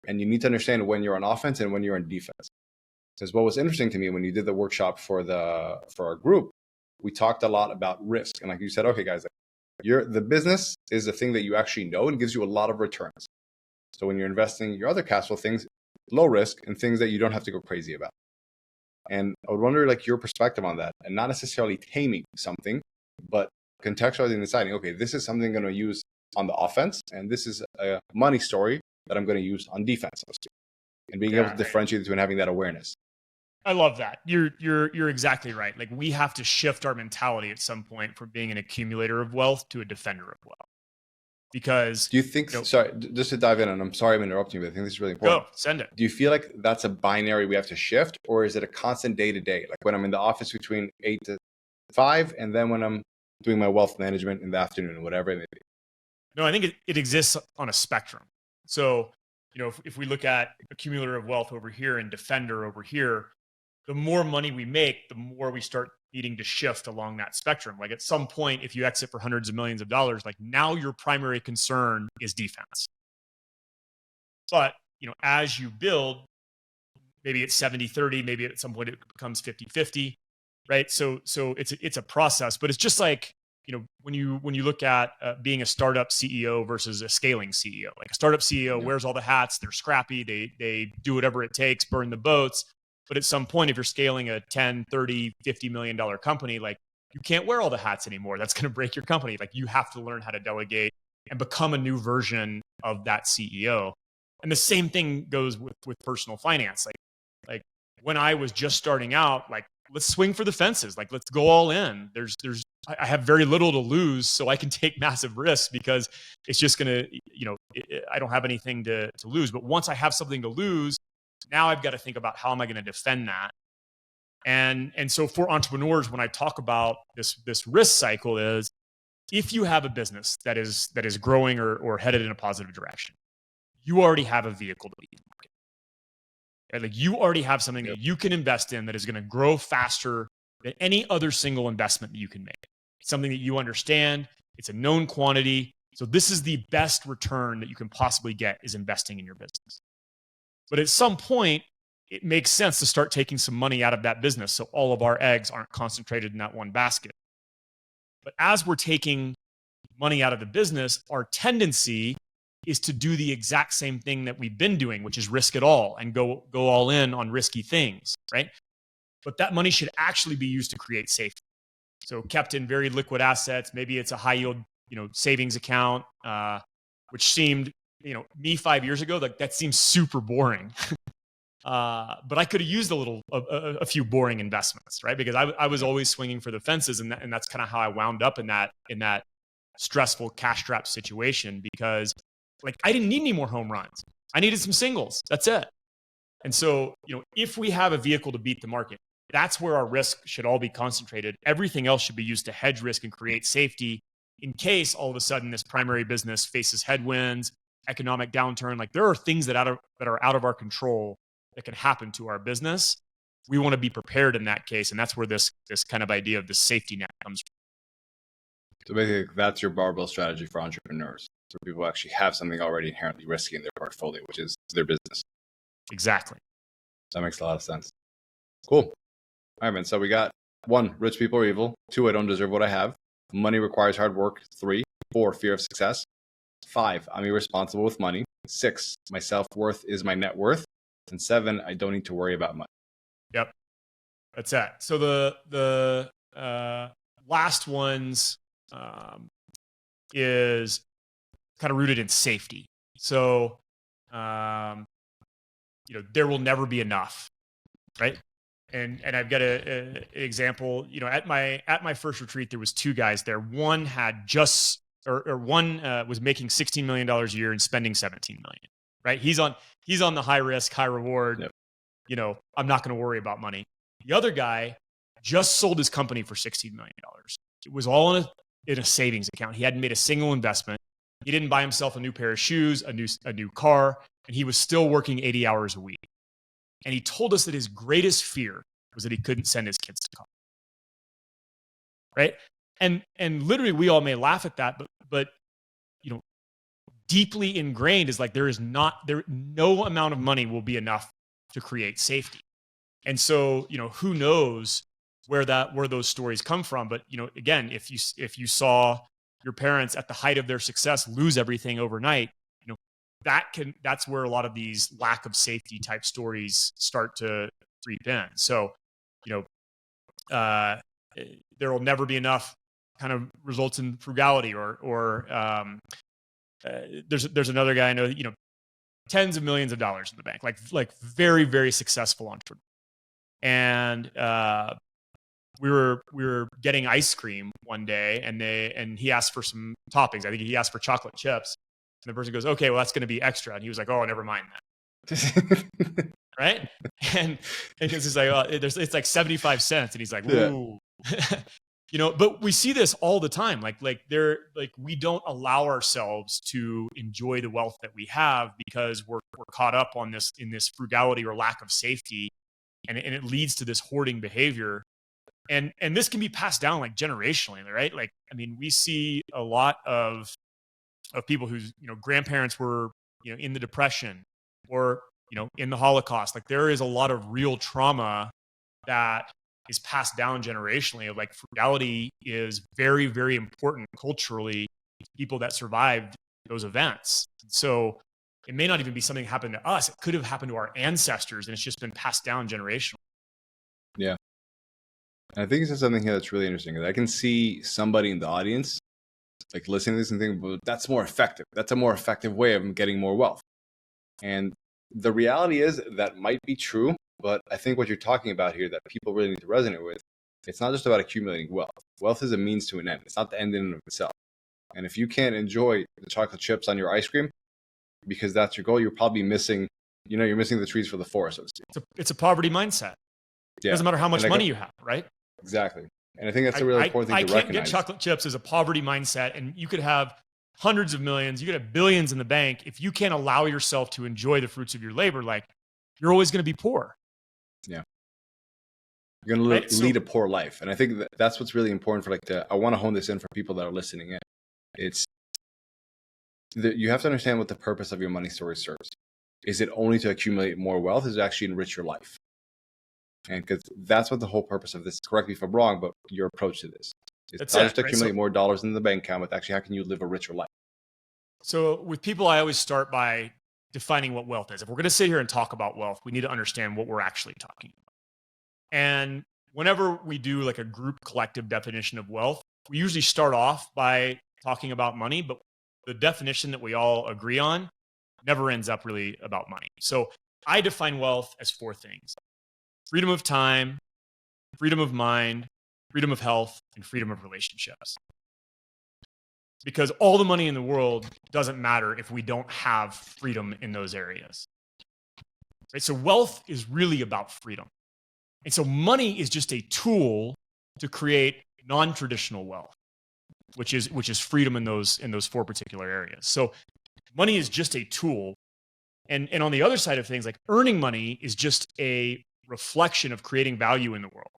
And you need to understand when you're on offense and when you're on defense. Because what was interesting to me when you did the workshop for our group, we talked a lot about risk. And like you said, okay, guys, the business is the thing that you actually know and gives you a lot of returns. So when you're investing your other cash flow things, low risk and things that you don't have to go crazy about. And I would wonder like your perspective on that, and not necessarily taming something, but contextualizing and deciding, okay, this is something I'm going to use on the offense, and this is a money story that I'm going to use on defense, so to speak. And being able to differentiate between having that awareness. I love that. You're exactly right. Like, we have to shift our mentality at some point from being an accumulator of wealth to a defender of wealth. Because do you think, sorry, just to dive in, and I'm sorry I'm interrupting you, but I think this is really important. Go, send it. Do you feel like that's a binary we have to shift, or is it a constant day to day? Like when I'm in the office between 8 to 5, and then when I'm doing my wealth management in the afternoon, whatever it may be? No, I think it exists on a spectrum. So, if we look at accumulator of wealth over here and defender over here, the more money we make, the more we start needing to shift along that spectrum. Like, at some point, if you exit for hundreds of millions of dollars, like, now your primary concern is defense. But, as you build, maybe it's 70-30, maybe at some point it becomes 50-50, right? So it's a process, but it's just like, when you look at being a startup CEO versus a scaling CEO. Like, a startup CEO wears all the hats, they're scrappy, they do whatever it takes, burn the boats. But at some point, if you're scaling a 10, 30, $50 million company, like, you can't wear all the hats anymore. That's going to break your company. Like, you have to learn how to delegate and become a new version of that CEO. And the same thing goes with personal finance. Like when I was just starting out, like, let's swing for the fences. Like, let's go all in. I have very little to lose, so I can take massive risks, because it's just going to, I don't have anything to lose. But once I have something to lose, now I've got to think about how am I going to defend that. And so for entrepreneurs, when I talk about this risk cycle, is if you have a business that is growing or headed in a positive direction, you already have a vehicle to beat the market. Right? Like, you already have something that you can invest in that is going to grow faster than any other single investment that you can make. It's something that you understand. It's a known quantity. So this is the best return that you can possibly get, is investing in your business. But at some point, it makes sense to start taking some money out of that business, so all of our eggs aren't concentrated in that one basket. But as we're taking money out of the business, our tendency is to do the exact same thing that we've been doing, which is risk it all and go all in on risky things, right? But that money should actually be used to create safety. So kept in very liquid assets. Maybe it's a high yield, savings account, which seemed, me 5 years ago, like, that seems super boring. But I could have used a few boring investments, right? Because I was always swinging for the fences, and that's kind of how I wound up in that stressful cash trap situation, because, like, I didn't need any more home runs. I needed some singles. That's it. And so, if we have a vehicle to beat the market, that's where our risk should all be concentrated. Everything else should be used to hedge risk and create safety in case all of a sudden this primary business faces headwinds, economic downturn. Like, there are things that are out of our control that can happen to our business. We want to be prepared in that case. And that's where this kind of idea of the safety net comes from. So basically, that's your barbell strategy for entrepreneurs. So people actually have something already inherently risky in their portfolio, which is their business. Exactly. That makes a lot of sense. Cool. All right, man. So we got 1, rich people are evil. 2, I don't deserve what I have. money requires hard work. 3, 4, fear of success. 5, I'm irresponsible with money. 6, my self-worth is my net worth. And 7, I don't need to worry about money. Yep. That's it. So the last ones is kind of rooted in safety. So, there will never be enough, right? And I've got an example. At my first retreat, there was 2 guys there. One had one was making $16 million a year and spending $17 million. Right? He's on the high risk, high reward. Yep. I'm not going to worry about money. The other guy just sold his company for $16 million. It was all in a savings account. He hadn't made a single investment. He didn't buy himself a new pair of shoes, a new car, and he was still working 80 hours a week. And he told us that his greatest fear was that he couldn't send his kids to college. Right? And literally we all may laugh at that, but deeply ingrained is like no amount of money will be enough to create safety. And so, who knows where those stories come from. But, again, if you saw your parents at the height of their success lose everything overnight, that's where a lot of these lack of safety type stories start to creep in. So, there will never be enough kind of results in frugality or there's another guy I know, tens of millions of dollars in the bank, like very, very successful entrepreneur. And we were getting ice cream one day, and he asked for some toppings. I think he asked for chocolate chips. And the person goes, "Okay, well, that's going to be extra." And he was like, "Oh, never mind that." Right? And he's like, "Oh, it's like 75 cents." And he's like, "Ooh." Yeah. But we see this all the time. Like we don't allow ourselves to enjoy the wealth that we have because we're caught up on in this frugality or lack of safety. And it leads to this hoarding behavior. And this can be passed down like generationally, right? Like, I mean, we see a lot of people whose, grandparents were, in the Depression or, in the Holocaust. Like, there is a lot of real trauma that is passed down generationally. Like, frugality is very, very important culturally to people that survived those events. So it may not even be something that happened to us. It could have happened to our ancestors, and it's just been passed down generationally. Yeah. And I think it's something here that's really interesting. I can see somebody in the audience like listening to this and thinking, well, that's more effective. That's a more effective way of getting more wealth. And the reality is that might be true, but I think what you're talking about here that people really need to resonate with, it's not just about accumulating wealth. Wealth is a means to an end. It's not the end in and of itself. And if you can't enjoy the chocolate chips on your ice cream because that's your goal, you're probably missing, you're missing the trees for the forest, so to speak. It's a poverty mindset. Yeah. It doesn't matter how much money you have, right? Exactly. And I think that's a really important thing to recognize. I can't get chocolate chips as a poverty mindset, and you could have hundreds of millions, you could have billions in the bank. If you can't allow yourself to enjoy the fruits of your labor, like, you're always going to be poor. Yeah. You're going to lead a poor life. And I think that's what's really important for I want to hone this in for people that are listening in. It's that you have to understand what the purpose of your money story serves. Is it only to accumulate more wealth? Is it actually enrich your life? And because that's what the whole purpose of this, correct me if I'm wrong, but your approach to this. It's not just to accumulate more dollars in the bank account, but actually how can you live a richer life? So with people, I always start by defining what wealth is. If we're going to sit here and talk about wealth, we need to understand what we're actually talking about. And whenever we do like a group collective definition of wealth, we usually start off by talking about money, but the definition that we all agree on never ends up really about money. So I define wealth as 4 things: freedom of time, freedom of mind, freedom of health, and freedom of relationships. Because all the money in the world doesn't matter if we don't have freedom in those areas. Right? So wealth is really about freedom. And so money is just a tool to create non-traditional wealth, which is freedom in those 4 particular areas. So money is just a tool. And on the other side of things, like earning money is just a reflection of creating value in the world.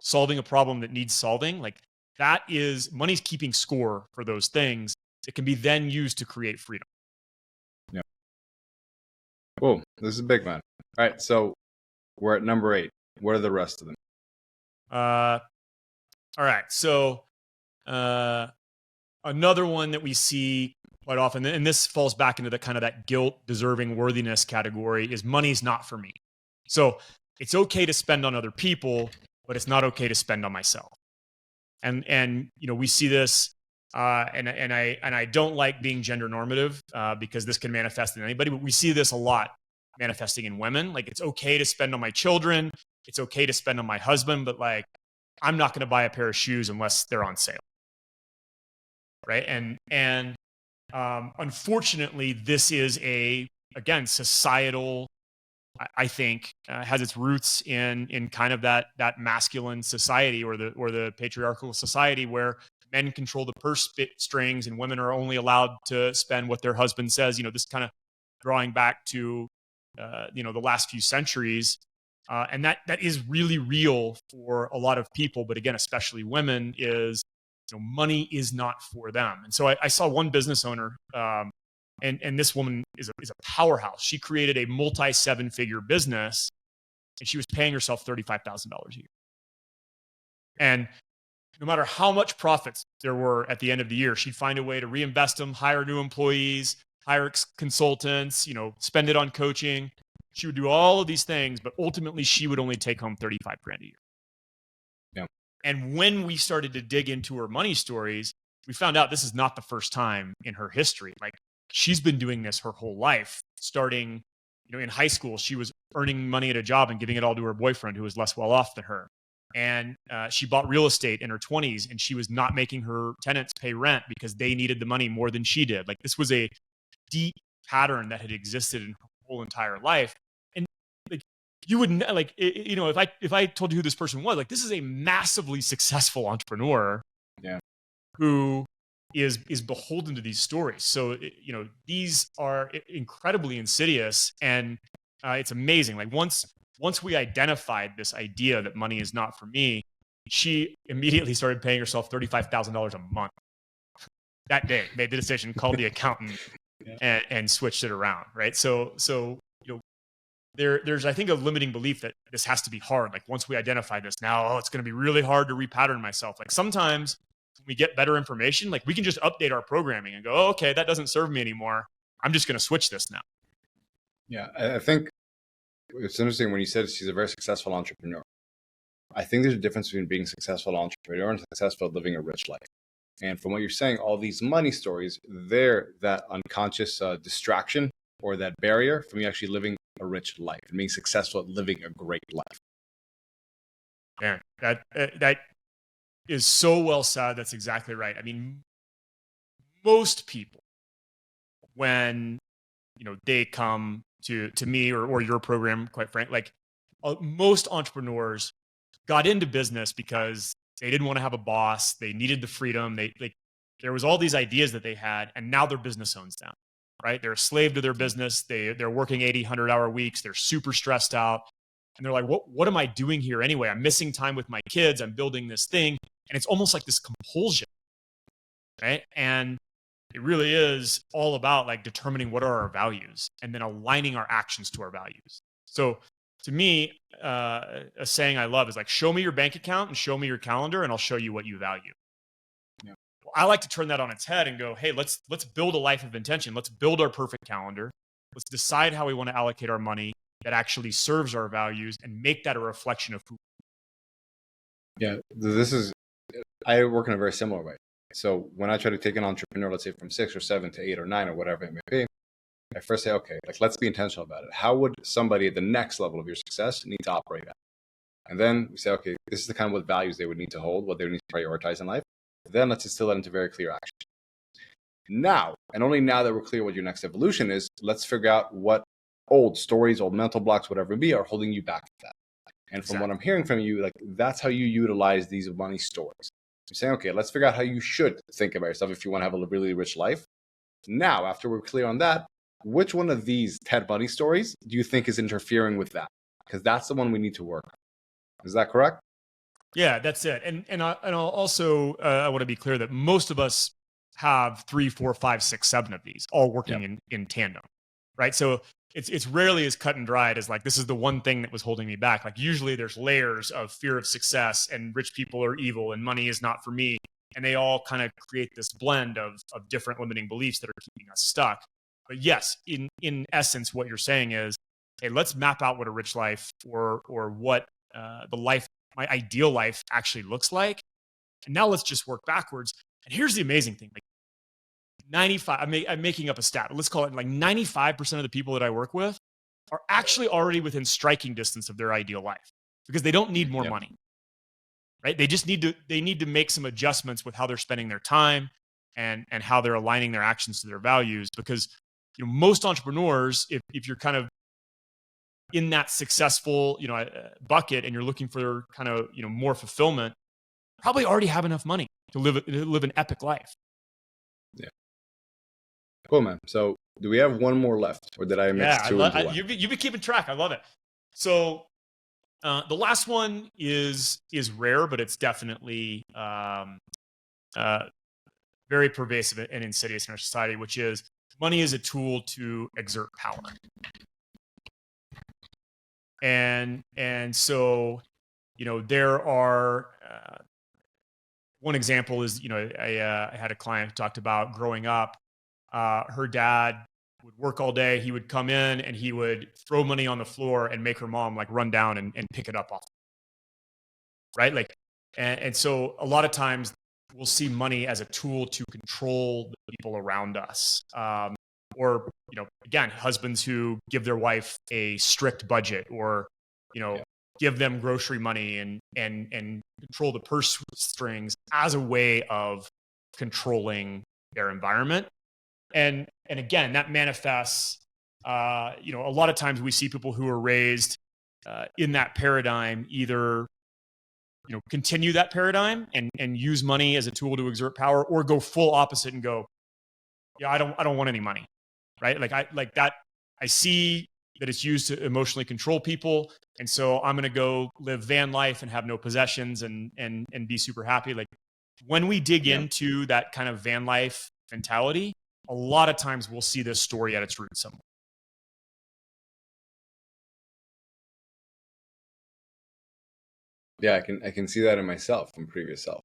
Solving a problem that needs solving, like that is, money's keeping score for those things. It can be then used to create freedom. Yeah. Cool. This is big, man. All right. So we're at number 8. What are the rest of them? All right. So Another one that we see quite often, and this falls back into the kind of that guilt, deserving, worthiness category, is money's not for me. So it's okay to spend on other people, but it's not okay to spend on myself. And we see this, and I don't like being gender normative because this can manifest in anybody, but we see this a lot manifesting in women. Like, it's okay to spend on my children, it's okay to spend on my husband, but like, I'm not going to buy a pair of shoes unless they're on sale. Right. And unfortunately, this is again, societal, I think, has its roots in kind of that masculine society or the patriarchal society where men control the purse strings and women are only allowed to spend what their husband says. This kind of drawing back to, the last few centuries. And that is really real for a lot of people. But again, especially women, is money is not for them. And so I saw one business owner, and this woman is a powerhouse. She created a multi-7-figure business, and she was paying herself $35,000 a year. And no matter how much profits there were at the end of the year, she'd find a way to reinvest them, hire new employees, hire consultants, spend it on coaching. She would do all of these things, but ultimately she would only take home $35,000 a year. Yeah. And when we started to dig into her money stories, we found out this is not the first time in her history. Like, she's been doing this her whole life. Starting, in high school, she was earning money at a job and giving it all to her boyfriend, who was less well off than her. And she bought real estate in her 20s, and she was not making her tenants pay rent because they needed the money more than she did. Like, this was a deep pattern that had existed in her whole entire life. And like, you wouldn't like, if I told you who this person was, like, this is a massively successful entrepreneur. Yeah. Who is beholden to these stories. So, these are incredibly insidious, and it's amazing. Like, once we identified this idea that money is not for me, she immediately started paying herself $35,000 a month. That day, made the decision, called the accountant, and switched it around. Right. So there's, I think, a limiting belief that this has to be hard. Like, once we identify this, now, it's going to be really hard to repattern myself. Like, sometimes when we get better information, like, we can just update our programming and go, oh, okay, that doesn't serve me anymore. I'm just going to switch this now. Yeah. I think it's interesting when you said she's a very successful entrepreneur. I think there's a difference between being a successful entrepreneur and successful at living a rich life. And from what you're saying, all these money stories, they're that unconscious distraction or that barrier from you actually living a rich life and being successful at living a great life. Man, that is so well said. That's exactly right. I mean, most people, when they come to me or your program, quite frankly, like, most entrepreneurs got into business because they didn't want to have a boss. They needed the freedom. There was all these ideas that they had, and now their business owns them. Right? They're a slave to their business. They're working 80, 100-hour weeks. They're super stressed out. And they're like, what am I doing here anyway? I'm missing time with my kids. I'm building this thing. And it's almost like this compulsion. Right? And it really is all about, like, determining what are our values and then aligning our actions to our values. So to me, a saying I love is like, show me your bank account and show me your calendar, and I'll show you what you value. Yeah. Well, I like to turn that on its head and go, hey, let's build a life of intention. Let's build our perfect calendar. Let's decide how we want to allocate our money that actually serves our values and make that a reflection of who. Yeah, I work in a very similar way. So when I try to take an entrepreneur, let's say from 6 or 7 to 8 or 9 or whatever it may be, I first say, okay, like, let's be intentional about it. How would somebody at the next level of your success need to operate at? And then we say, okay, this is the kind of what values they would need to hold, what they would need to prioritize in life. Then let's distill that into very clear action. Now, and only now that we're clear what your next evolution is, let's figure out what old stories, old mental blocks, whatever it be, are holding you back from that. And from what I'm hearing from you, like, that's how you utilize these money stories. I'm saying, okay, let's figure out how you should think about yourself if you want to have a really rich life. Now, after we're clear on that, which one of these 10 money stories do you think is interfering with that? Because that's the one we need to work on. Is that correct? Yeah, that's it. And I'll also, I want to be clear that most of us have 3, 4, 5, 6, 7 of these all working in tandem, right? So it's rarely as cut and dried as like, this is the one thing that was holding me back. Like, usually there's layers of fear of success and rich people are evil and money is not for me. and they all kind of create this blend of different limiting beliefs that are keeping us stuck. But yes, in essence, what you're saying is, hey, let's map out what a rich life or what my ideal life actually looks like. And now let's just work backwards. And here's the amazing thing. Like 95, I'm making up a stat, but let's call it like 95% of the people that I work with are actually already within striking distance of their ideal life because they don't need more money, right? They just need to make some adjustments with how they're spending their time and how they're aligning their actions to their values. Because, most entrepreneurs, if you're kind of in that successful, bucket and you're looking for kind of, more fulfillment, probably already have enough money to live an epic life. Yeah. Cool, man. So do we have one more left, or did I mix two into one? You've been keeping track. I love it. So the last one is rare, but it's definitely very pervasive and insidious in our society, which is money is a tool to exert power. And so, there are, one example is, I had a client who talked about growing up, her dad would work all day. He would come in and he would throw money on the floor and make her mom like run down and pick it up off. Right. Like, and so a lot of times we'll see money as a tool to control the people around us. Or, again, husbands who give their wife a strict budget or, give them grocery money and control the purse strings as a way of controlling their environment. And again, that manifests, a lot of times we see people who are raised in that paradigm either, continue that paradigm and use money as a tool to exert power, or go full opposite and go, I don't want any money. Right? I see that it's used to emotionally control people. And so I'm going to go live van life and have no possessions and be super happy. Like when we dig into that kind of van life mentality, a lot of times we'll see this story at its root somewhere. Yeah, I can see that in myself, from previous self.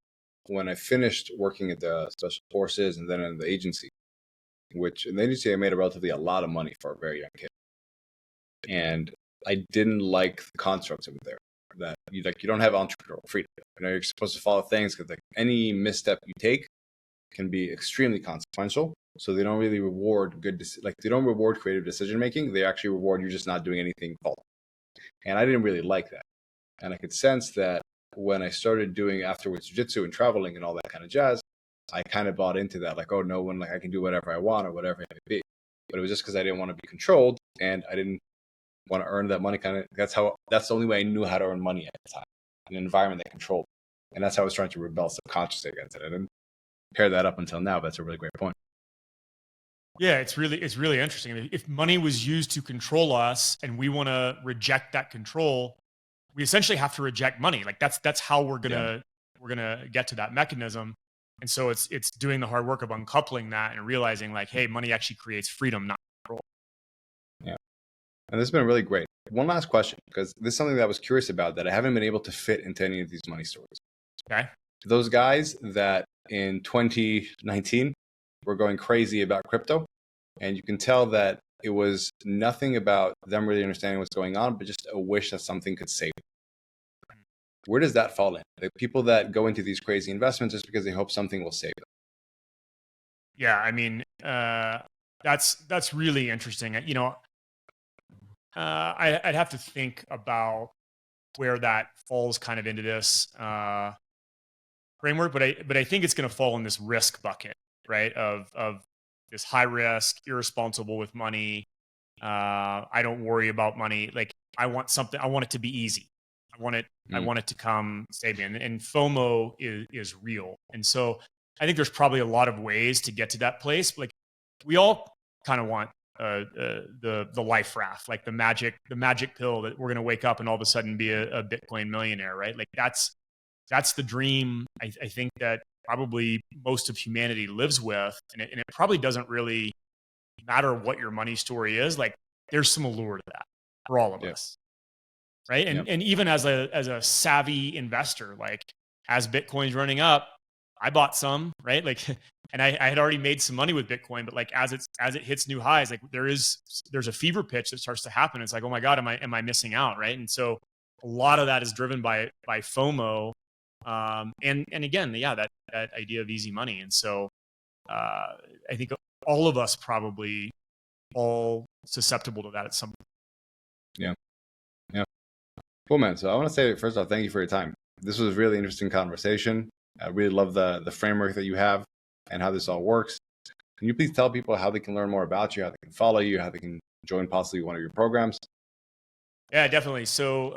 When I finished working at the special forces and then in the agency, which in the agency I made a lot of money for a very young kid. And I didn't like the constructs over there that you don't have entrepreneurial freedom. You're supposed to follow things because any misstep you take can be extremely consequential. So they don't really reward they don't reward creative decision making. They actually reward you just not doing anything faulty. And I didn't really like that. And I could sense that when I started doing afterwards jiu-jitsu and traveling and all that kind of jazz, I kind of bought into that, like, oh, no one, I can do whatever I want or whatever it may be. But it was just because I didn't want to be controlled and I didn't want to earn that money. That's the only way I knew how to earn money at the time, in an environment that controlled me. And that's how I was trying to rebel subconsciously against it. I didn't pair that up until now, but that's a really great point. Yeah, it's really interesting. If money was used to control us and we want to reject that control, we essentially have to reject money. Like that's how we're gonna get to that mechanism. And so it's doing the hard work of uncoupling that and realizing like, hey, money actually creates freedom, not control. Yeah. And this has been really great. One last question, because this is something that I was curious about that I haven't been able to fit into any of these money stories. Okay. Those guys that in 2019 were going crazy about crypto, and you can tell that it was nothing about them really understanding what's going on, but just a wish that something could save them. Where does that fall in? The people that go into these crazy investments just because they hope something will save them. Yeah, I mean, that's really interesting. I'd have to think about where that falls kind of into this framework, but I think it's going to fall in this risk bucket, right? Of this high risk, irresponsible with money. I don't worry about money. Like I want it to be easy. I want it to come save me. And FOMO is real. And so I think there's probably a lot of ways to get to that place. Like we all kind of want the life raft, like the magic pill that we're going to wake up and all of a sudden be a Bitcoin millionaire, right? Like that's the dream. I think that probably most of humanity lives with, and it probably doesn't really matter what your money story is. Like there's some allure to that for all of us. Right. And even as a savvy investor, like as Bitcoin's running up, I bought some, right? Like, and I had already made some money with Bitcoin, but like as it hits new highs, like there's a fever pitch that starts to happen. It's like, oh my God, am I missing out, right? And so a lot of that is driven by FOMO, and again, yeah, that idea of easy money. And so I think all of us probably all susceptible to that at some point. Yeah. Yeah. Cool, man. So I want to say, first off, thank you for your time. This was a really interesting conversation. I really love the framework that you have and how this all works. Can you please tell people how they can learn more about you, how they can follow you, how they can join possibly one of your programs? Yeah, definitely. So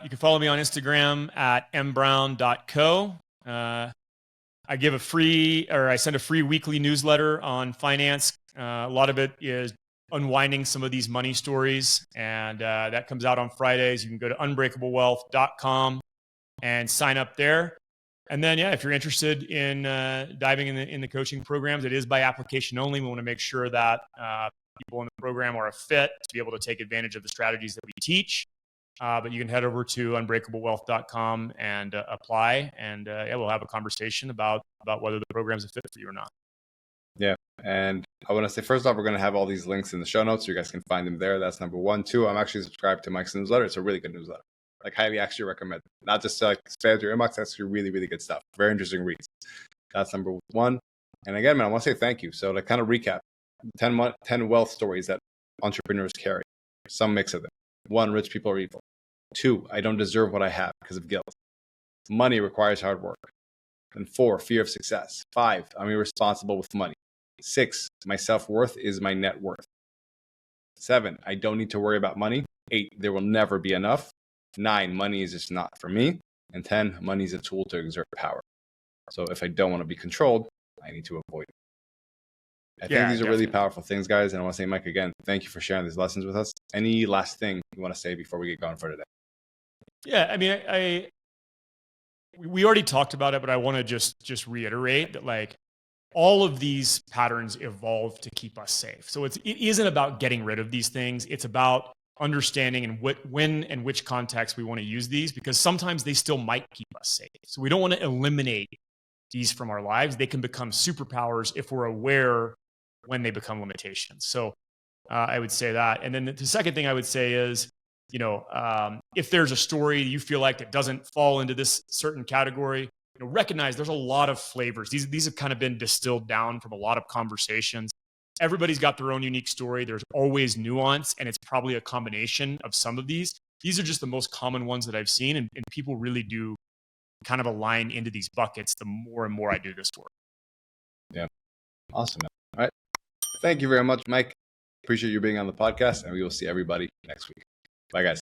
you can follow me on Instagram at mbrown.co. I send a free weekly newsletter on finance. A lot of it is unwinding some of these money stories, and that comes out on Fridays. You can go to unbreakablewealth.com and sign up there. And then, yeah, if you're interested in diving in the coaching programs, it is by application only. We want to make sure that people in the program are a fit to be able to take advantage of the strategies that we teach. But you can head over to unbreakablewealth.com and apply, and yeah, we'll have a conversation about whether the program's a fit for you or not. Yeah. And I want to say, first off, we're going to have all these links in the show notes so you guys can find them there. That's number one. Two, I'm actually subscribed to Mike's newsletter. It's a really good newsletter. Like, highly actually recommend it. Not just to like spam your inbox. That's really, really good stuff. Very interesting reads. That's number one. And again, man, I want to say thank you. So to kind of recap, 10 wealth stories that entrepreneurs carry. Some mix of them. 1, rich people are evil. 2, I don't deserve what I have because of guilt. Money requires hard work. And 4, fear of success. 5, I'm irresponsible with money. 6, my self-worth is my net worth. 7, I don't need to worry about money. 8, there will never be enough. 9, money is just not for me. And 10, money is a tool to exert power. So if I don't want to be controlled, I need to avoid it. I think these are really powerful things, guys. And I want to say, Mike, again, thank you for sharing these lessons with us. Any last thing you want to say before we get going for today? Yeah, I mean, we already talked about it, but I want to just reiterate that, like, all of these patterns evolve to keep us safe. So it isn't about getting rid of these things. It's about understanding in when and which context we want to use these, because sometimes they still might keep us safe. So we don't want to eliminate these from our lives. They can become superpowers if we're aware when they become limitations. So I would say that. And then the second thing I would say is, if there's a story you feel like that doesn't fall into this certain category, recognize there's a lot of flavors. These have kind of been distilled down from a lot of conversations. Everybody's got their own unique story. There's always nuance, and it's probably a combination of some of these. These are just the most common ones that I've seen, and people really do kind of align into these buckets the more and more I do this work. Yeah. Awesome, man. All right. Thank you very much, Mike. Appreciate you being on the podcast, and we will see everybody next week. Bye, guys.